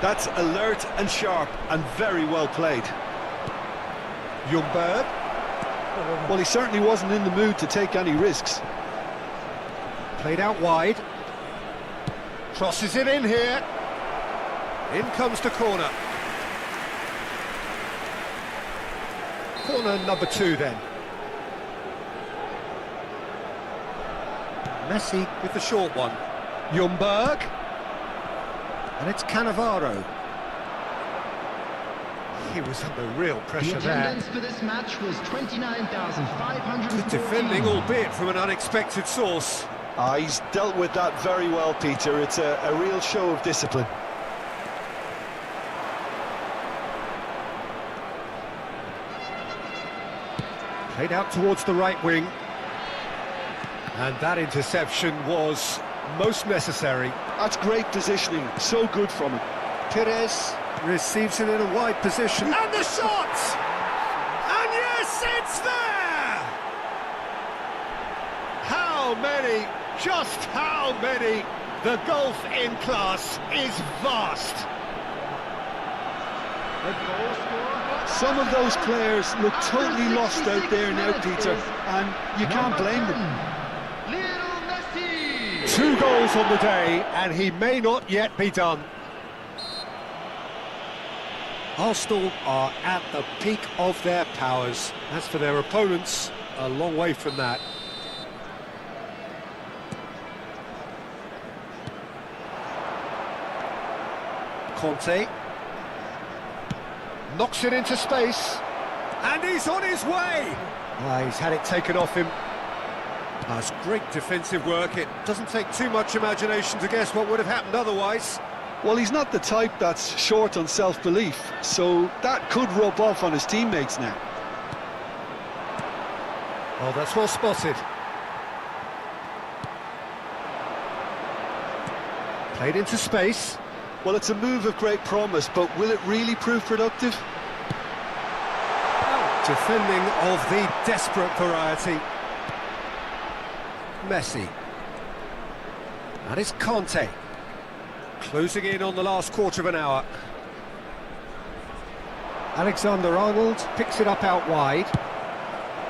That's alert and sharp and very well played. Ljungberg. Well, he certainly wasn't in the mood to take any risks. Played out wide. Crosses it in here. In comes the corner. Corner number 2 then. Messi with the short one. Ljungberg. And it's Cannavaro. He was under real pressure The there. attendance for this match was 29,500. Good defending, albeit from an unexpected source. He's dealt with that very well, Peter. It's a real show of discipline. Played out towards the right wing. And that interception was most necessary. That's great positioning, so good from him. Perez receives it in a wide position. And the shot! And yes, it's there! How many, just how many? The gulf in class is vast. Some of those players look totally lost out there now, Peter, and you can't blame them. 2 goals on the day, and he may not yet be done. Arsenal are at the peak of their powers. As for their opponents, a long way from that. Conte knocks it into space, and he's on his way. He's had it taken off him. That's great defensive work. It doesn't take too much imagination to guess what would have happened otherwise. Well, he's not the type that's short on self-belief, so that could rub off on his teammates now. Oh, that's well spotted. Played into space. Well, it's a move of great promise, but will it really prove productive? Defending of the desperate variety. Messi. That is Conte. Closing in on the last quarter of an hour. Alexander-Arnold picks it up out wide.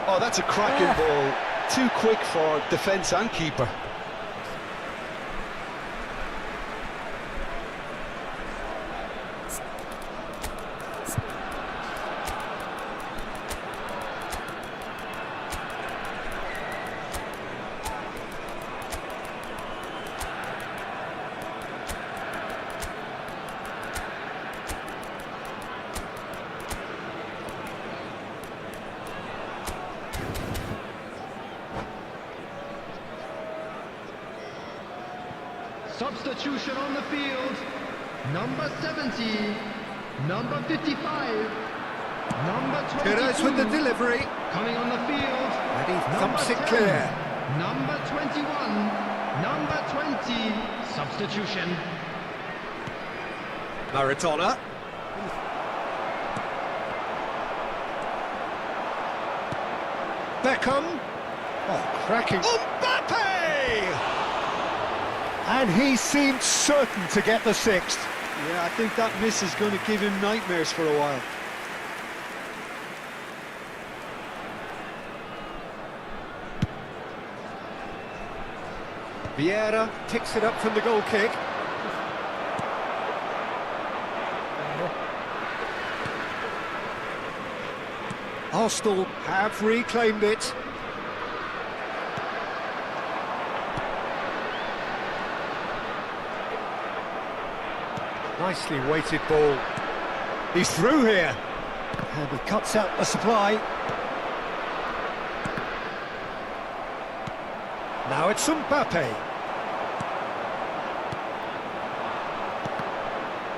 Oh, that's a cracking ball. Too quick for defence and keeper. Substitution on the field. Number 70. Number 55. Number 22. Perez with the delivery. Coming on the field. And he Number thumps it 10. clear. Number 21. Number 20. Substitution. Maradona. Beckham. Oh, cracking. Mbappe! And he seemed certain to get the 6th. Yeah, I think that miss is going to give him nightmares for a while. Vieira picks it up from the goal kick. Arsenal have reclaimed it. Nicely weighted ball. He's through here. And he cuts out the supply. Now it's Mbappe.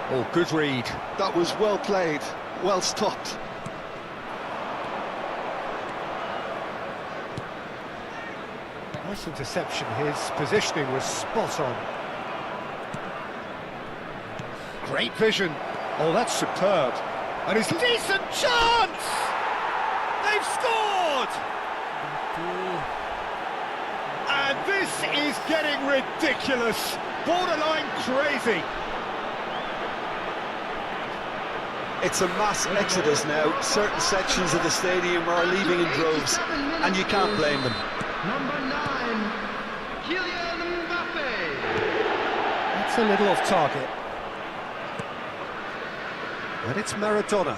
Oh, good read. That was well played, well stopped. Nice interception. His positioning was spot on. Great vision. Oh, that's superb. And it's a decent chance! They've scored! And this is getting ridiculous. Borderline crazy. It's a mass exodus now. Certain sections of the stadium are leaving in droves, and you can't blame them. Number 9, Kylian Mbappe. That's a little off target. And it's Maradona.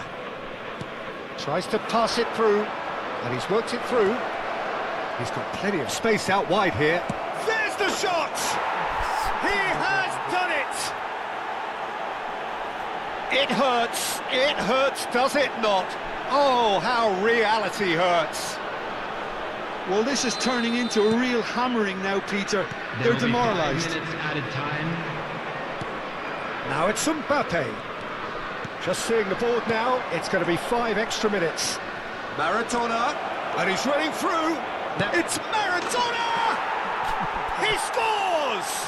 Tries to pass it through, and he's worked it through. He's got plenty of space out wide here. There's the shot! He has done it! It hurts, does it not? Oh, how reality hurts. Well, this is turning into a real hammering now, Peter. They're demoralised. 5 minutes added time. Now it's Mbappe. Just seeing the board now, it's going to be 5 extra minutes. Maradona, and he's running through. It's Maradona! He scores!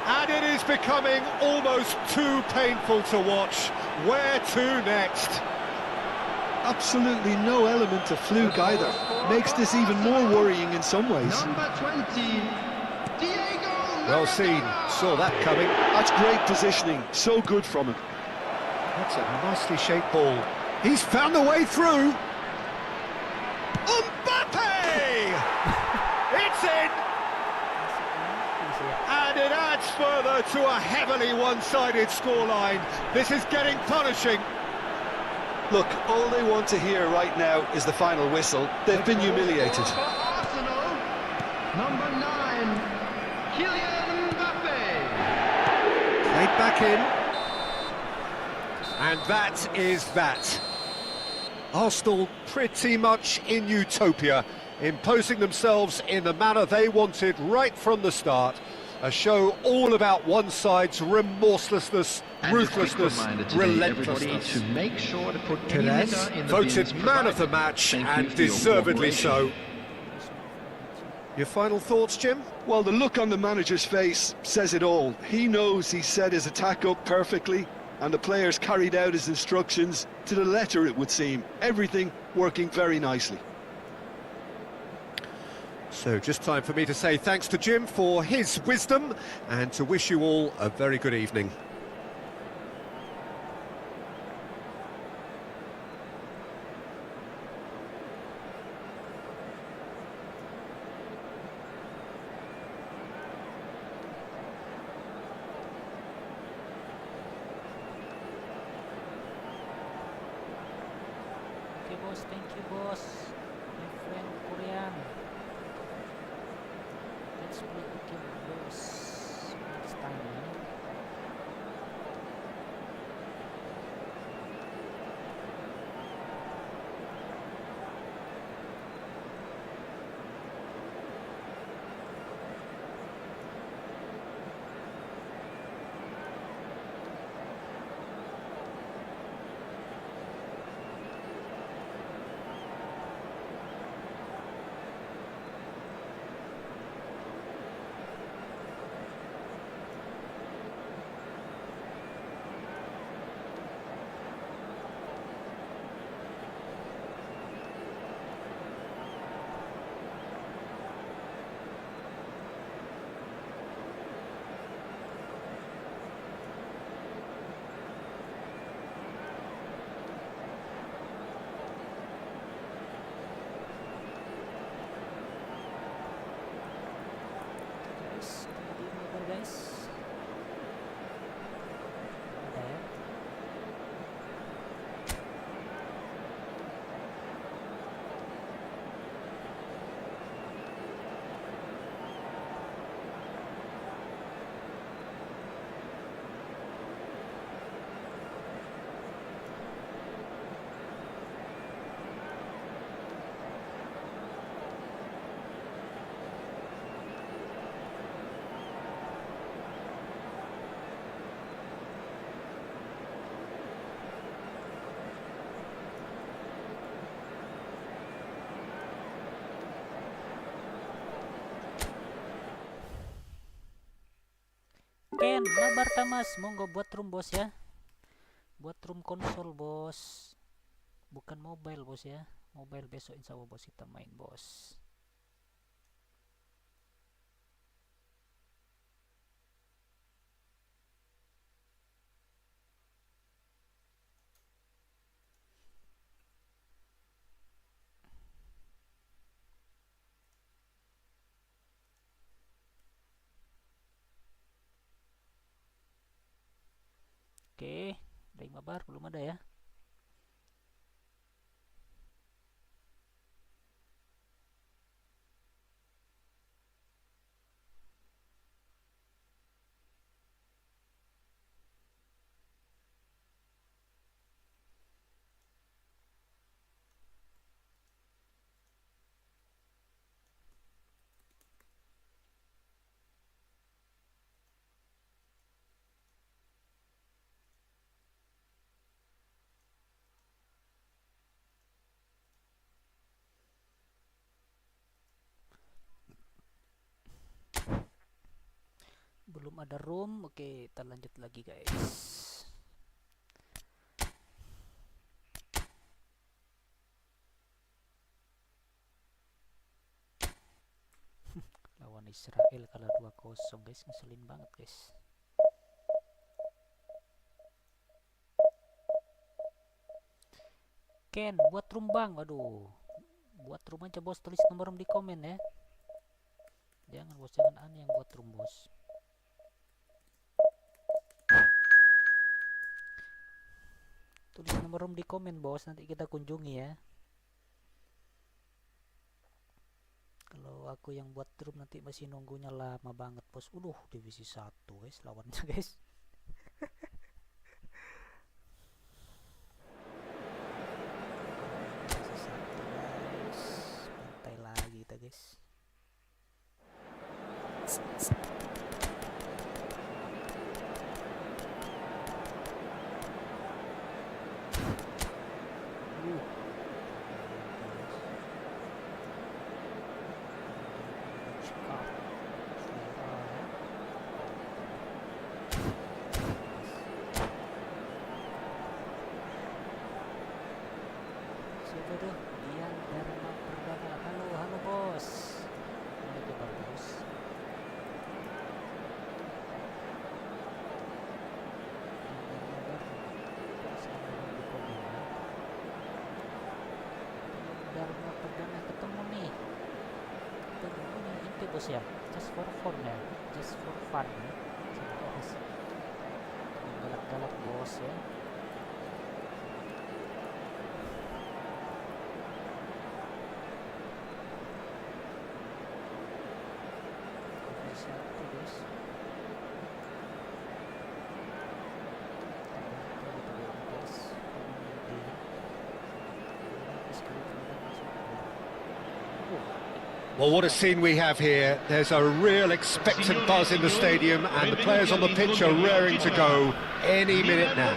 And it is becoming almost too painful to watch. Where to next? Absolutely no element of fluke either. Makes this even more worrying in some ways. Number 20, Diego. Well seen, saw that coming. That's great positioning, so good from him. That's a nicely shaped ball. He's found the way through. Mbappe! It's in! And it adds further to a heavily one-sided scoreline. This is getting punishing. Look, all they want to hear right now is the final whistle. They've been humiliated. For Arsenal, number 9, Kylian Mbappe. Played back in. And that is that. Arsenal pretty much in utopia, imposing themselves in the manner they wanted right from the start. A show all about one side's remorselessness, ruthlessness, relentlessness. To make sure to put Perez voted man of the match, and deservedly so. Your final thoughts, Jim? Well, the look on the manager's face says it all. He knows he set his attack up perfectly, and the players carried out his instructions to the letter, it would seem. Everything working very nicely. So just time for me to say thanks to Jim for his wisdom and to wish you all a very good evening. Okay, boss. Thank you, boss. My friend Korean. Let's play again, boss. Next time, man. Ken, mabar tamas, monggo buat room bos ya. Buat room konsol bos. Bukan mobile bos ya. Mobile besok insya Allah bos kita main bos. Oke, ada yang mabar belum ada ya? Belum ada room. Oke, kita lanjut lagi guys. Lawan Israel kalah 2-0 guys, ngeselin banget guys. Ken, buat room bang. Waduh, buat room aja bos, tulis nomor room di komen ya. Jangan bos, jangan aneh yang buat room bos. Tulis nomor room di komen bos, nanti kita kunjungi ya. Kalau aku yang buat room nanti masih nunggunya lama banget bos. Divisi 1 guys lawannya guys. Divisi 1 guys. Pantai lagi kita guys. Halo bos. Ini kabar bos. Dharma perdana ketemu nih. Ini inti bos ya. Just for fun ya. Just for fun ya. Galak-galak bos ya. Well, what a scene we have here. There's a real expectant buzz in the stadium and the players on the pitch are raring to go any minute now.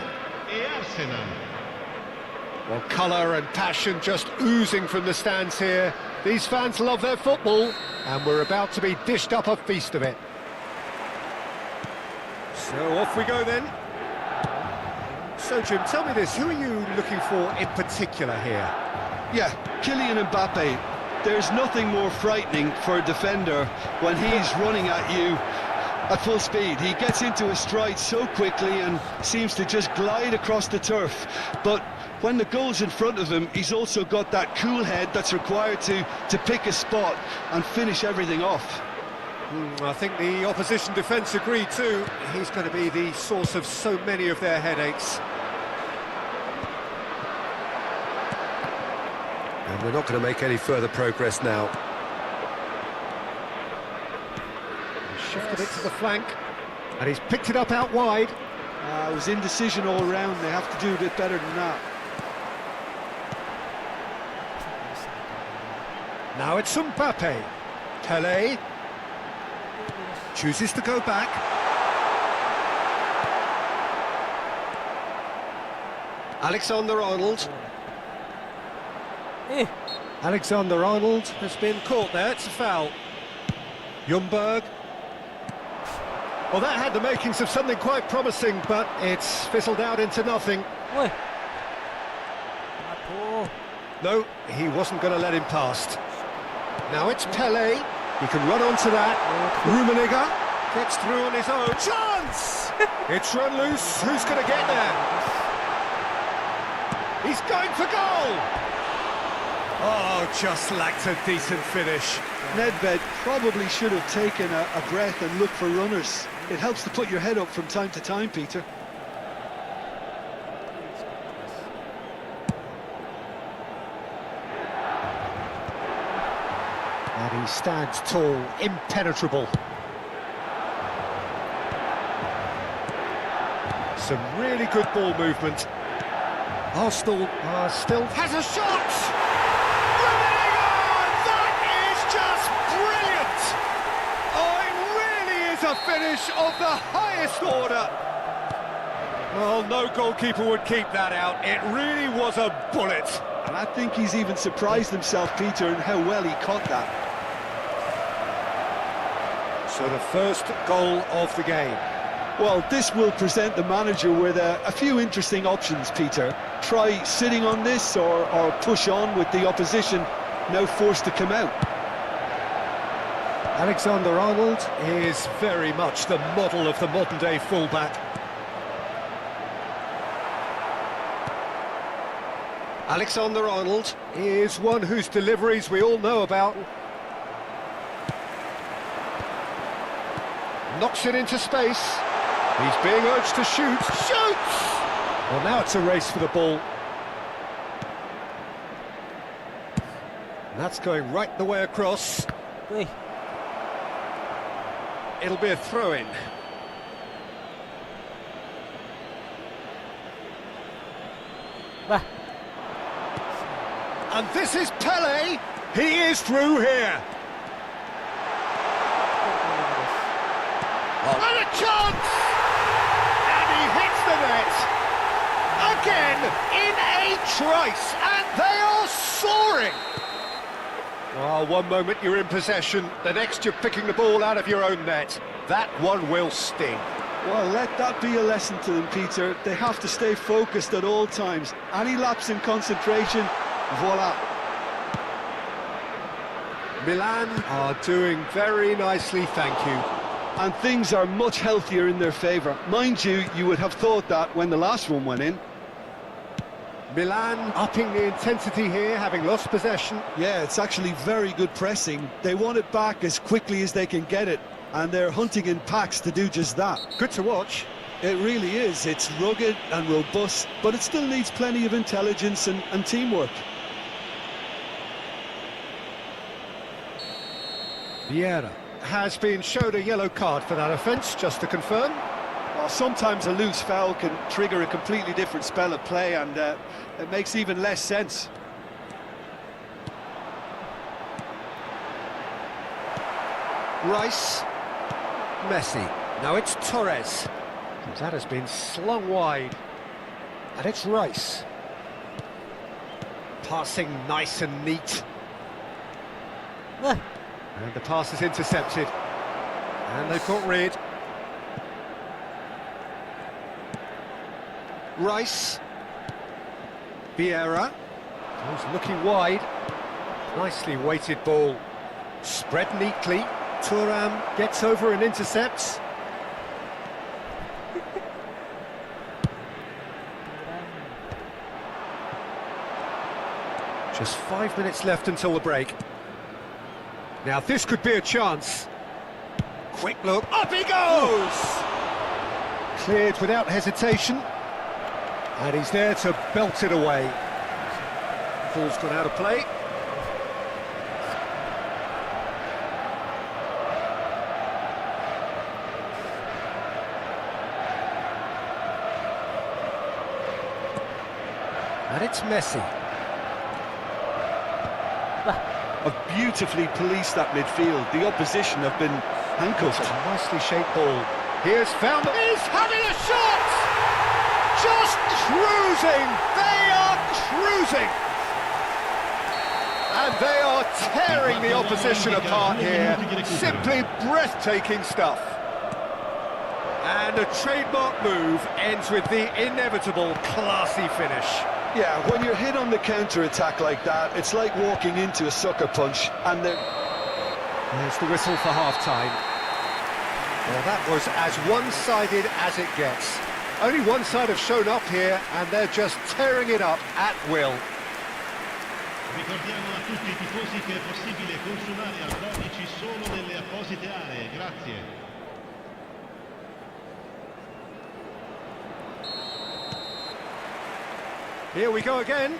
Well, colour and passion just oozing from the stands here. These fans love their football and we're about to be dished up a feast of it. So off we go then. So Jim, tell me this, who are you looking for in particular here? Yeah, Kylian Mbappe. There's nothing more frightening for a defender when he's running at you at full speed. He gets into his stride so quickly and seems to just glide across the turf. But when the goal's in front of him, he's also got that cool head that's required to pick a spot and finish everything off. I think the opposition defence agreed too. He's going to be the source of so many of their headaches. And we're not going to make any further progress now. He's shifted it to the flank, and he's picked it up out wide. It was indecision all round. They have to do a bit better than that. Now it's Mbappe. Pele chooses to go back. Alexander-Arnold. Alexander-Arnold has been caught there, it's a foul. Ljungberg. Well, that had the makings of something quite promising, but it's fizzled out into nothing. Woi. Aduh. No, he wasn't going to let him past. Now it's Pele. He can run onto that. Rummenigge gets through on his own. Chance! It's run loose. Who's going to get there? He's going for goal! Oh, just lacked a decent finish. Nedved probably should have taken a breath and looked for runners. It helps to put your head up from time to time, Peter. And he stands tall, impenetrable. Some really good ball movement. Arsenal still has a shot! Rummenigge! That is just brilliant! Oh, it really is a finish of the highest order. Well, no goalkeeper would keep that out. It really was a bullet. And I think he's even surprised himself, Peter, in how well he caught that. So the first goal of the game. Well, this will present the manager with a few interesting options, Peter. Try sitting on this or push on with the opposition now forced to come out. Alexander-Arnold is very much the model of the modern-day fullback. Alexander-Arnold is one whose deliveries we all know about. Knocks it into space. He's being urged to shoot. Shoots! Well, now it's a race for the ball. And that's going right the way across. Woi. It'll be a throw-in. Bah. And this is Pele. He is through here. And a chance! And he hits the net. Again, in a trice. And they are soaring. Well, one moment you're in possession, the next you're picking the ball out of your own net. That one will sting. Well, let that be a lesson to them, Peter. They have to stay focused at all times. Any lapse in concentration, voila. Milan are doing very nicely, thank you. And things are much healthier in their favour. Mind you, you would have thought that when the last one went in. Milan upping the intensity here, having lost possession. Yeah, it's actually very good pressing. They want it back as quickly as they can get it, and they're hunting in packs to do just that. Good to watch. It really is. It's rugged and robust, but it still needs plenty of intelligence and teamwork. Vieira has been showed a yellow card for that offence, just to confirm. Well, sometimes a loose foul can trigger a completely different spell of play, and it makes even less sense. Rice, Messi, now it's Torres. That has been slung wide. And it's Rice. Passing nice and neat. Bah. And the pass is intercepted. And they've got rid. Rice. Vieira. He's looking wide. Nicely weighted ball. Spread neatly. Thuram gets over and intercepts. Just 5 minutes left until the break. Now this could be a chance. Quick look, up he goes! Cleared without hesitation. And he's there to belt it away. Ball's gone out of play. And it's Messi. Have beautifully policed that midfield. The opposition have been handcuffed. It's a nicely shaped ball. Here's found. He's having a shot! Just cruising! They are cruising! And they are tearing the opposition apart here. Simply breathtaking stuff. And a trademark move ends with the inevitable classy finish. Yeah, when you're hit on the counter-attack like that, it's like walking into a sucker punch, and There's the whistle for half-time. Well, that was as one-sided as it gets. Only one side have shown up here, and they're just tearing it up at will. Ricordiamo a tutti I tifosi che è possibile consumare alcolici solo nelle apposite aree. Grazie. Here we go again.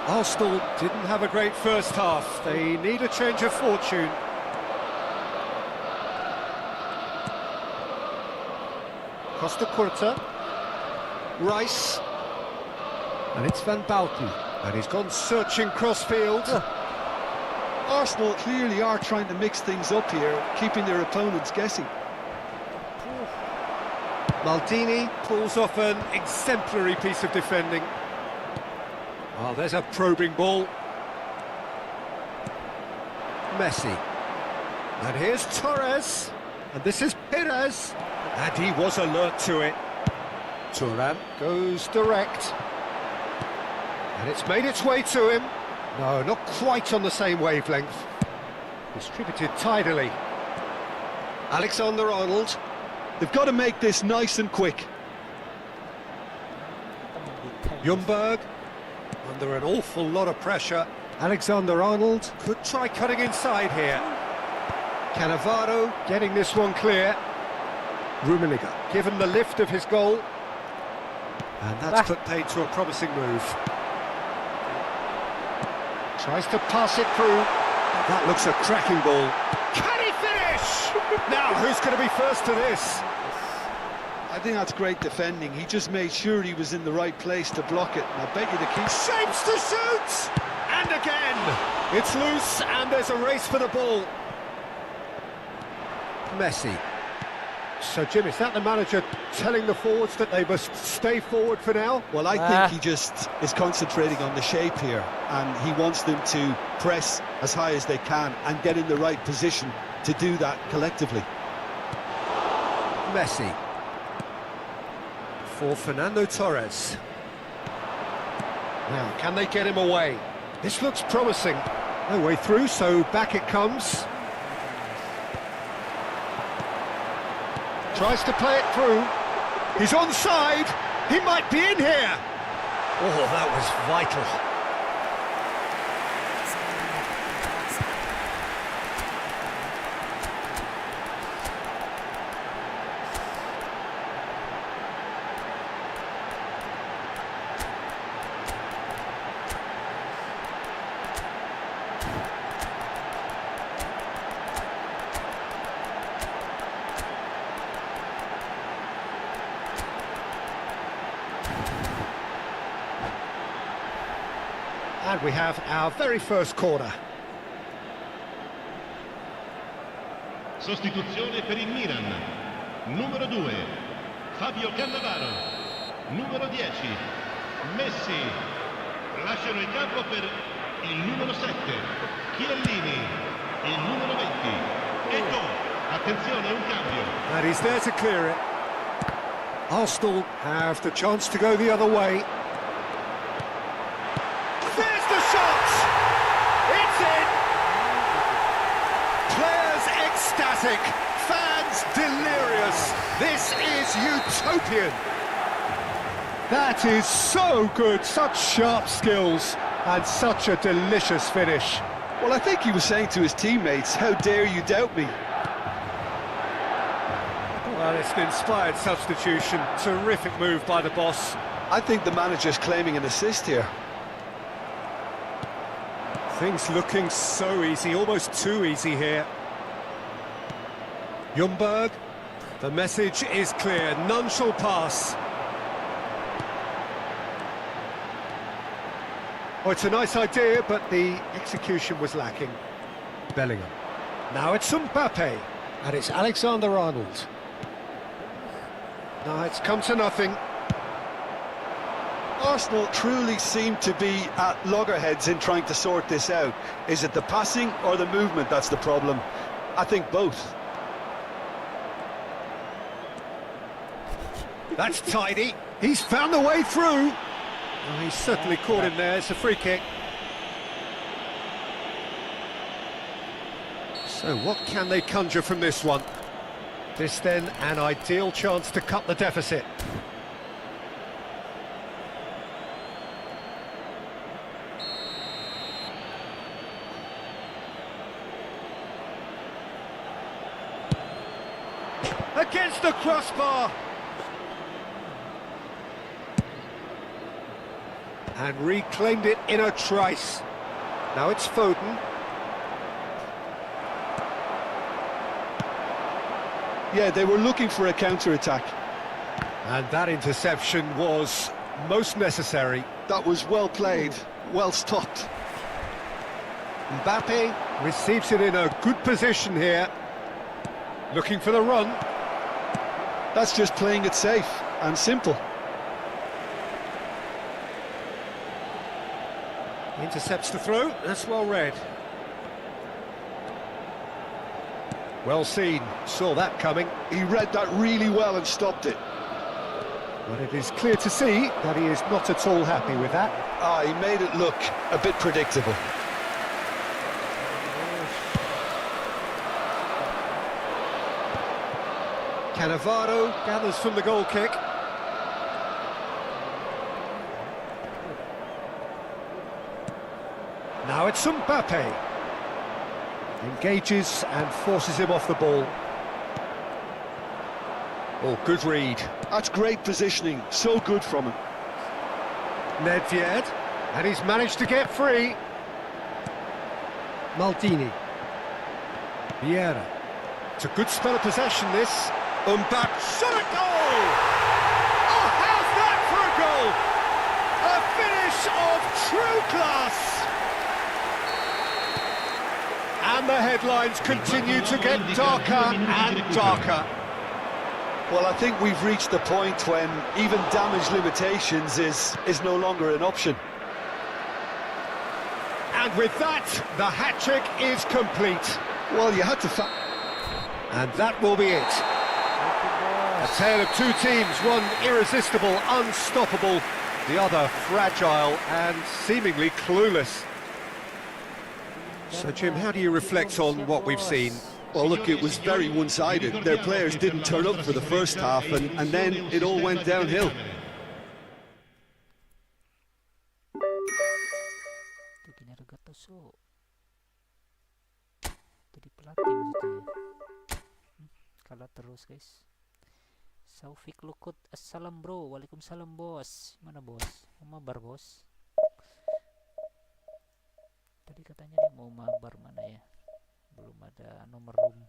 Arsenal didn't have a great first half. They need a change of fortune. Costa Curta. Rice. And it's Van Bantu. And he's gone searching crossfield. Arsenal clearly are trying to mix things up here, keeping their opponents guessing. Maldini pulls off an exemplary piece of defending. Oh, there's a probing ball. Messi. And here's Torres. And this is Perez. And he was alert to it. Turan goes direct. And it's made its way to him. No, not quite on the same wavelength. Distributed tidily. Alexander-Arnold. They've got to make this nice and quick. Ljungberg, under an awful lot of pressure. Alexander-Arnold could try cutting inside here. Cannavaro getting this one clear. Rummenigge given the lift of his goal. And that's put paid to a promising move. Tries to pass it through. That looks a cracking ball. Can he finish? Now, who's going to be first to this? I think that's great defending. He just made sure he was in the right place to block it. And I bet you the keeper Shapes to shoot! And again! It's loose and there's a race for the ball. Messi. So, Jim, is that the manager telling the forwards that they must stay forward for now? Well, I think he just is concentrating on the shape here, and he wants them to press as high as they can and get in the right position to do that collectively. Messi. For Fernando Torres. Now, can they get him away? This looks promising. No way through, so back it comes. Tries to play it through. He's onside. He might be in here. Oh, that was vital. And we have our very first corner. Sostituzione per il Milan. Numero 2, Fabio Cannavaro. Numero 10, Messi. Lasciano il campo per il numero 7, Chiellini. Il numero 20, Ecco. Attenzione, un cambio. And he's there to clear it. Arsenal have the chance to go the other way. There's the shot! It's in! Players ecstatic, fans delirious. This is utopian. That is so good, such sharp skills and such a delicious finish. Well, I think he was saying to his teammates, how dare you doubt me? Well, it's an inspired substitution. Terrific move by the boss. I think the manager's claiming an assist here. Things looking so easy, almost too easy here. Ljungberg, the message is clear, none shall pass. Oh, it's a nice idea, but the execution was lacking. Bellingham. Now it's Mbappe, and it's Alexander-Arnold. No, it's come to nothing. Arsenal truly seem to be at loggerheads in trying to sort this out. Is it the passing or the movement that's the problem? I think both. That's tidy. He's found the way through. Oh, he's certainly caught him there. It's a free kick. So what can they conjure from this one? This then an ideal chance to cut the deficit. Against the crossbar. And reclaimed it in a trice. Now it's Foden. Yeah, they were looking for a counter-attack. And that interception was most necessary. That was well played, well stopped. Mbappe receives it in a good position here. Looking for the run. That's just playing it safe and simple. Intercepts the throw. That's well read. Well seen. Saw that coming. He read that really well and stopped it. But it is clear to see that he is not at all happy with that. Ah, he made it look a bit predictable. Cannavaro gathers from the goal kick. Now it's Mbappe. Engages and forces him off the ball. Oh, good read. That's great positioning, so good from him. Nedved, and he's managed to get free. Maldini. Vieira. It's a good spell of possession, this. Mbappe, shot a goal! Oh, how's that for a goal? A finish of true class! And the headlines continue to get darker and darker. Well, I think we've reached the point when even damage limitations is no longer an option. And with that, the hat-trick is complete. Well, you had to... And that will be it. A tale of two teams, one irresistible, unstoppable, the other fragile and seemingly clueless. So, Jim, how do you reflect on what we've seen? Well, look, it was very one-sided. Their players didn't turn up for the first half, and then it all went downhill. Jadi pelatih maksudnya. Kalah terus, guys. Saufik Lukut, assalam bro. Waalaikumsalam bos. Mana bos? Mau mabar bos? Tadi katanya nih mau mabar, mana ya? Belum ada nomor room.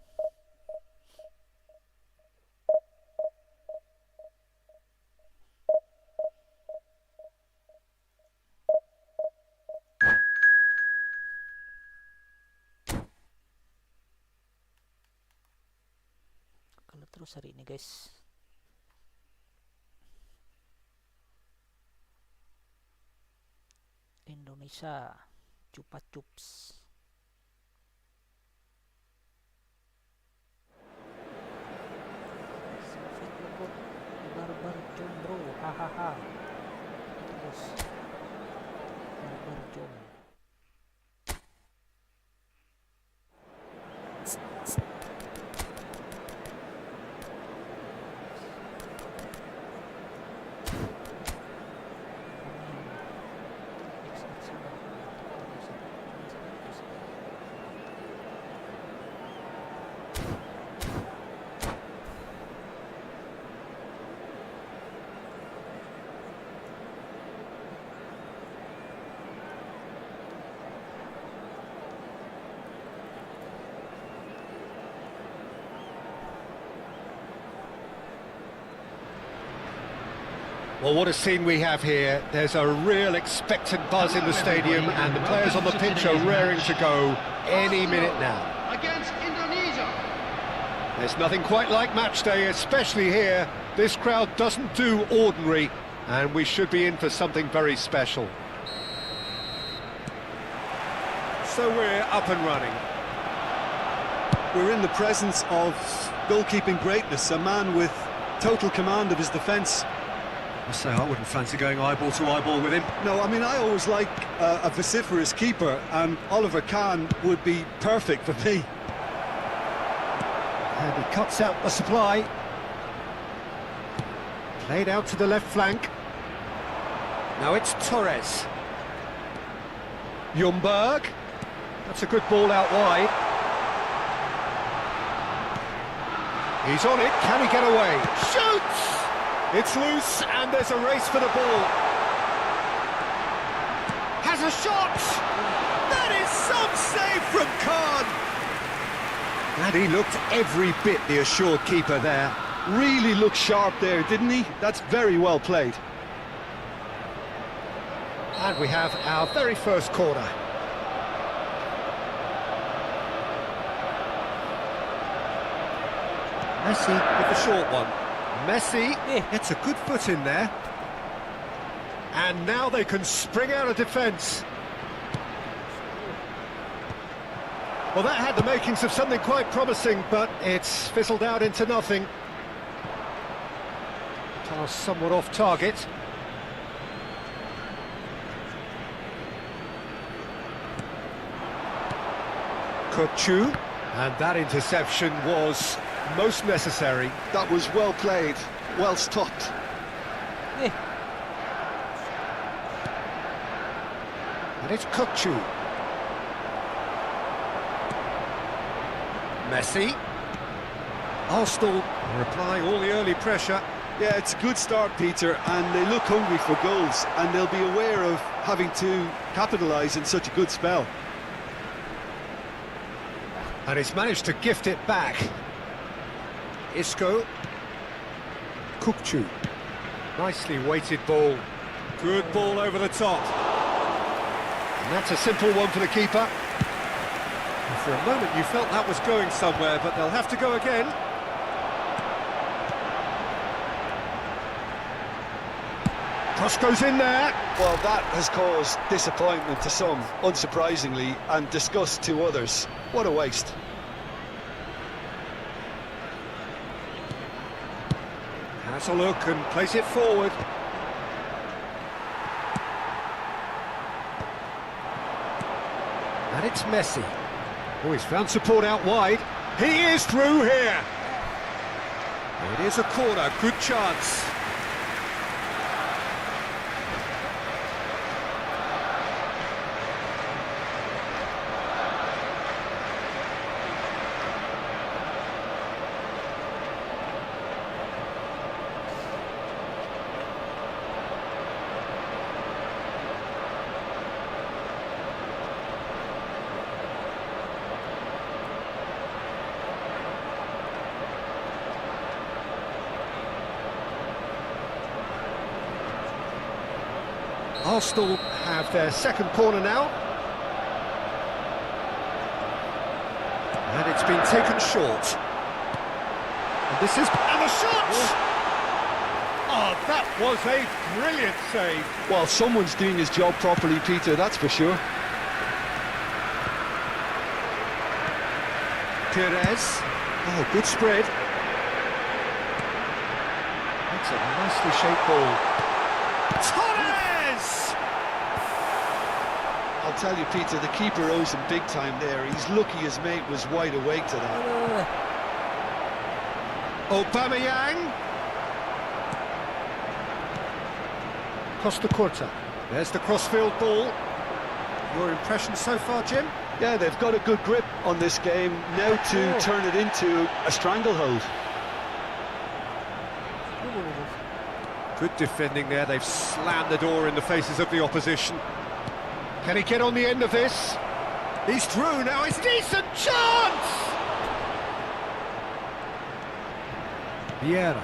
Kalau terus hari ini, guys. Indonesia Chupa Chups. Saufik Lukut, barbar jom bro, hahaha. Terus barbar jom. Well, what a scene we have here. There's a real expectant buzz in the stadium, and the players on the pitch are raring to go any minute now. Against Indonesia. There's nothing quite like match day, especially here. This crowd doesn't do ordinary, and we should be in for something very special. So we're up and running. We're in the presence of goalkeeping greatness, a man with total command of his defence. I say I wouldn't fancy going eyeball to eyeball with him. No, I mean, I always like a vociferous keeper, and Oliver Kahn would be perfect for me. And he cuts out the supply. Played out to the left flank. Now it's Torres. Ljungberg. That's a good ball out wide. He's on it. Can he get away? Shoots! It's loose, and there's a race for the ball. Has a shot! That is some save from Kahn! And he looked every bit the assured keeper there. Really looked sharp there, didn't he? That's very well played. And we have our very first corner. Messi with the short one. Messi gets a good foot in there. And now they can spring out of defence. Well, that had the makings of something quite promising, but it's fizzled out into nothing. Pass somewhat off target. Goku, and that interception was most necessary. That was well played, well stopped. And it's Goku. Messi. Arsenal are applying all the early pressure. Yeah, it's a good start, Peter, and they look hungry for goals, and they'll be aware of having to capitalise in such a good spell. And he's managed to gift it back. Isco. Goku. Nicely weighted ball. Good ball over the top. And that's a simple one for the keeper. And for a moment you felt that was going somewhere, but they'll have to go again. Cross goes in there. Well, that has caused disappointment to some, unsurprisingly, and disgust to others. What a waste. Has a look and plays it forward. And it's Messi. Oh, he's found support out wide. He is through here. It is a corner, good chance. Arsenal have their second corner now. And it's been taken short. And this is... and the shot! Oh, that was a brilliant save. Well, someone's doing his job properly, Peter, that's for sure. Perez. Oh, good spread. That's a nicely shaped ball. Torres! I'll tell you, Peter, the keeper owes him big time there. He's lucky his mate was wide awake to that. Aubameyang. Costa Curta. There's the crossfield ball. Your impression so far, Jim? Yeah, they've got a good grip on this game. Now to turn it into a stranglehold. Good defending there. They've slammed the door in the faces of the opposition. Can he get on the end of this? He's through now. It's a decent chance! Vieira.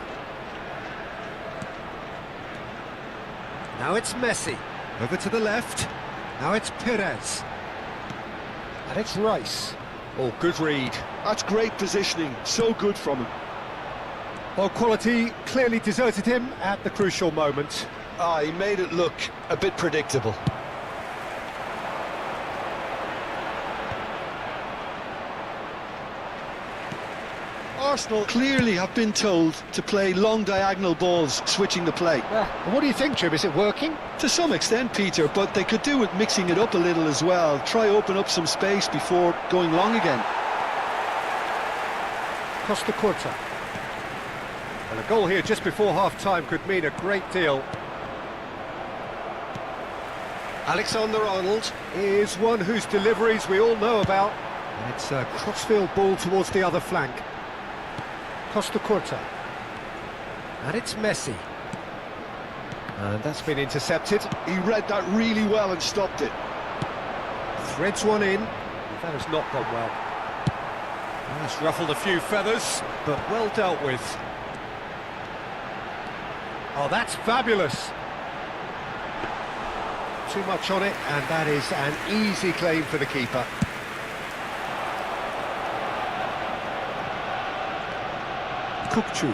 Now it's Messi. Over to the left. Now it's Perez. And it's Rice. Oh, good read. That's great positioning. So good from him. Well, quality clearly deserted him at the crucial moment. Ah, he made it look a bit predictable. Arsenal clearly have been told to play long diagonal balls, switching the play. What do you think, Jim? Is it working? To some extent, Peter, but they could do with mixing it up a little as well. Try open up some space before going long again. Costa Curta. And a goal here just before half-time could mean a great deal. Alexander-Arnold is one whose deliveries we all know about. And it's a crossfield ball towards the other flank. Costa Curta. And it's Messi. And that's been intercepted. He read that really well and stopped it. Threads one in. That has not gone well. That's ruffled a few feathers, but well dealt with. Oh, that's fabulous. Too much on it, and that is an easy claim for the keeper. Kukçu.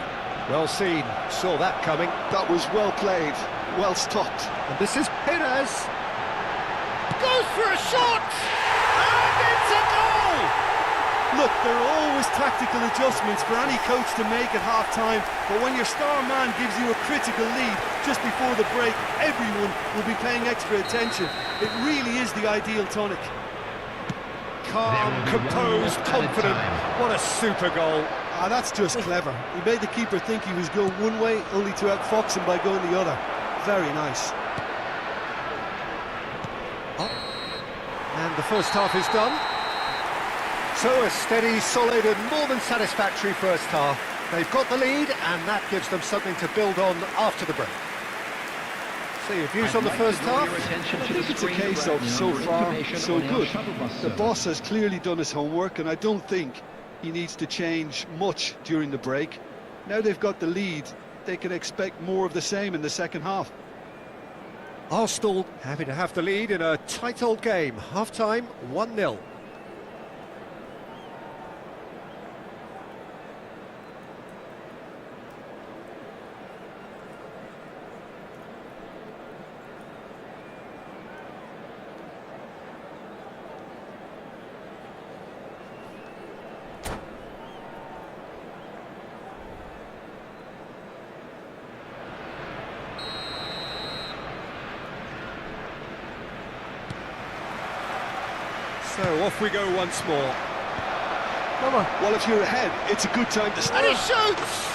Well seen, saw that coming. That was well played, well stopped. And this is Perez. Goes for a shot! And it's a goal! Look, there are always tactical adjustments for any coach to make at half-time, but when your star man gives you a critical lead just before the break, everyone will be paying extra attention. It really is the ideal tonic. Calm, composed, confident. What a super goal. Ah, that's just clever. He made the keeper think he was going one way, only to outfox him by going the other. Very nice. And the first half is done. So a steady, solid and more than satisfactory first half. They've got the lead and that gives them something to build on after the break. So your views on the first half? I think it's a case of so far, so good. The boss has clearly done his homework and I don't think he needs to change much during the break. Now they've got the lead, they can expect more of the same in the second half. Arsenal happy to have the lead in a tight old game. Half-time, 1-0. So off we go once more. Come on. Well, if you're ahead, it's a good time to start. And he shoots!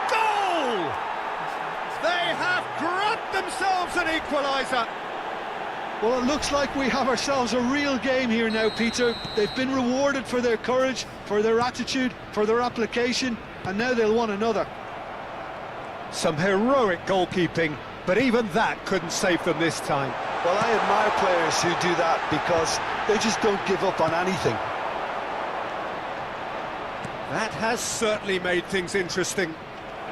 Goal! They have grabbed themselves an equaliser. Well, it looks like we have ourselves a real game here now, Peter. They've been rewarded for their courage, for their attitude, for their application, and now they'll want another. Some heroic goalkeeping, but even that couldn't save them this time. Well, I admire players who do that because they just don't give up on anything. That has certainly made things interesting.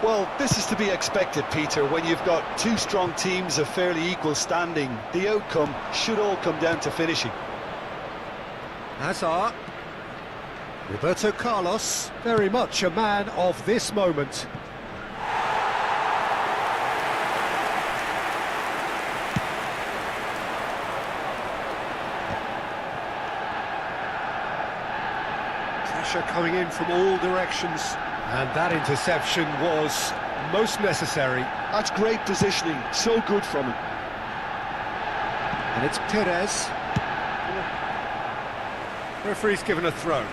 Well, this is to be expected, Peter. When you've got two strong teams of fairly equal standing, the outcome should all come down to finishing. Hazard. Roberto Carlos, very much a man of this moment. Pressure coming in from all directions. And that interception was most necessary. That's great positioning, so good from him. And it's Perez. Referee's given a throw.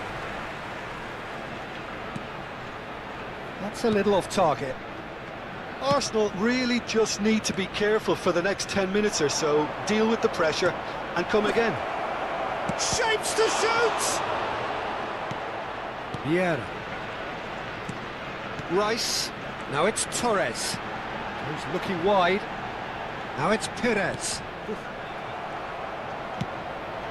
That's a little off target. Arsenal really just need to be careful for the next 10 minutes or so, deal with the pressure and come again. Shapes to shoot! Vieira. Rice, now it's Torres, who's looking wide, now it's Perez.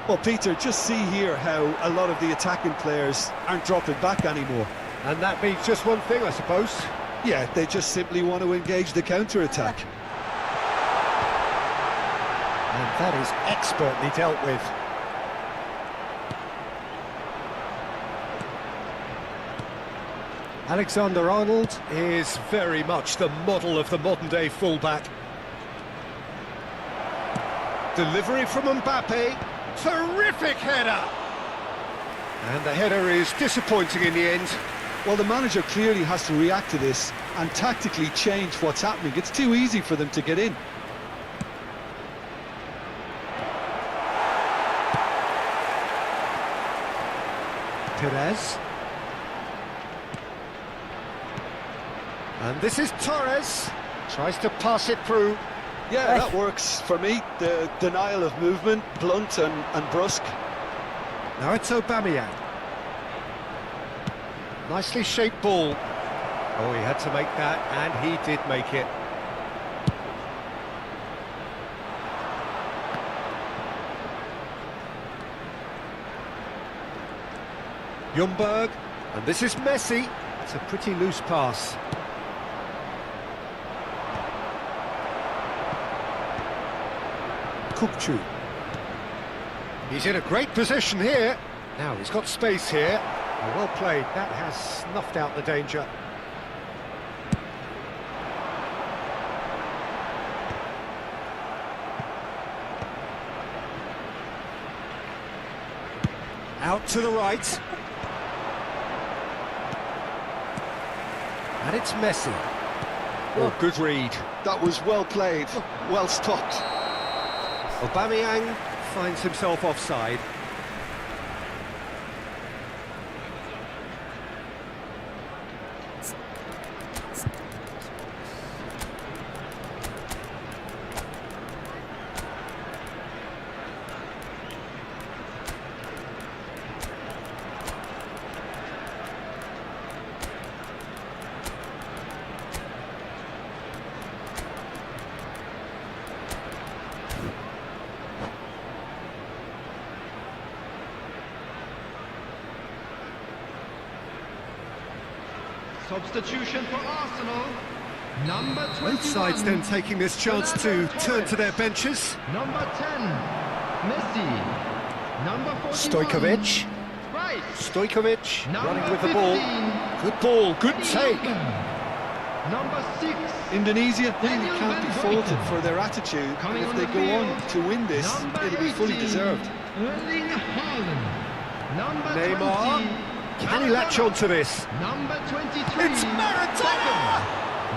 Well, Peter, just see here how a lot of the attacking players aren't dropping back anymore. And that means just one thing, I suppose. Yeah, they just simply want to engage the counter-attack. And that is expertly dealt with. Alexander-Arnold is very much the model of the modern-day fullback. Delivery from Mbappe, terrific header! And the header is disappointing in the end. Well, the manager clearly has to react to this and tactically change what's happening. It's too easy for them to get in. Perez. And this is Torres. Tries to pass it through. Yeah, that works for me. The denial of movement, blunt and brusque. Now it's Aubameyang. Nicely shaped ball. Oh, he had to make that, and he did make it. Ljungberg, and this is Messi. It's a pretty loose pass. Kupchu. He's in a great position here. Now he's got space here. Oh, well played. That has snuffed out the danger. Out to the right. And it's Messi. Oh, good read. That was well played, well stopped. Aubameyang finds himself offside. Substitution for Arsenal. Number 21. Both sides then taking this chance to turn to their benches. Number 10, Messi. Number 41. Stojkovic. Right. Stojkovic Number running with the ball. 15. Good ball, good take. Number 6. Indonesia really can't be faulted for their attitude. And Coming if on they the go field, on to win this, number it'll be fully 18, deserved. Haaland. Number Neymar. 20. Can he latch on to this? Number 23. It's Maradona!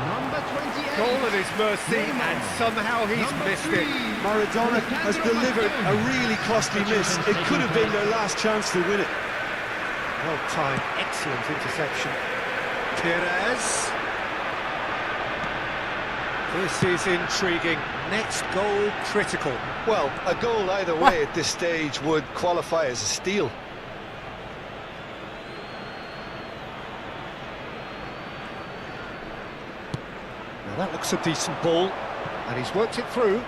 Number 28. Goal at his mercy, Neymar. and somehow he's Number missed 3. it. Maradona has delivered a really costly miss. It could have been their last chance to win it. Well timed, excellent interception. Perez. This is intriguing. Next goal critical. Well, a goal either way at this stage would qualify as a steal. Now that looks a decent ball, and he's worked it through.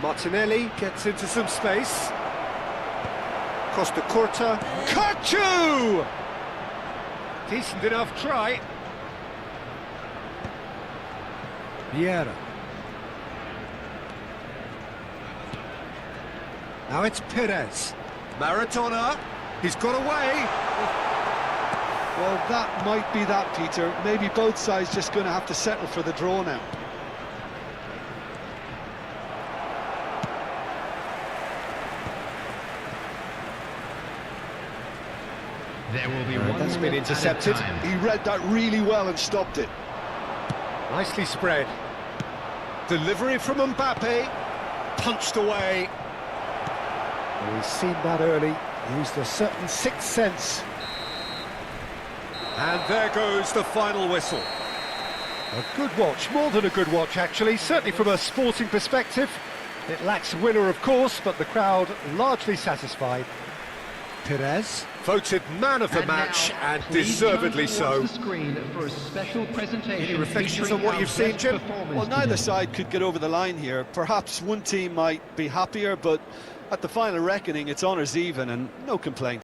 Martinelli gets into some space. Costa Curta. Kachu! Decent enough try. Vieira. Now it's Perez. Maradona. He's got away. Well, that might be that, Peter. Maybe both sides just going to have to settle for the draw now. There will be one that's been minute at a intercepted. time. He read that really well and stopped it. Nicely spread. Delivery from Mbappe. Punched away. Well, we've seen that early. Used a certain sixth sense. And there goes the final whistle. A good watch, more than a good watch actually, certainly from a sporting perspective. It lacks a winner of course, but the crowd largely satisfied. Perez voted man of the And match, now, and please deservedly turn so. towards the screen for a special presentation. Any reflections featuring on what our you've seen, best Jim? performance Well, neither today. side could get over the line here. Perhaps one team might be happier, but at the final reckoning, it's honours even and no complaint.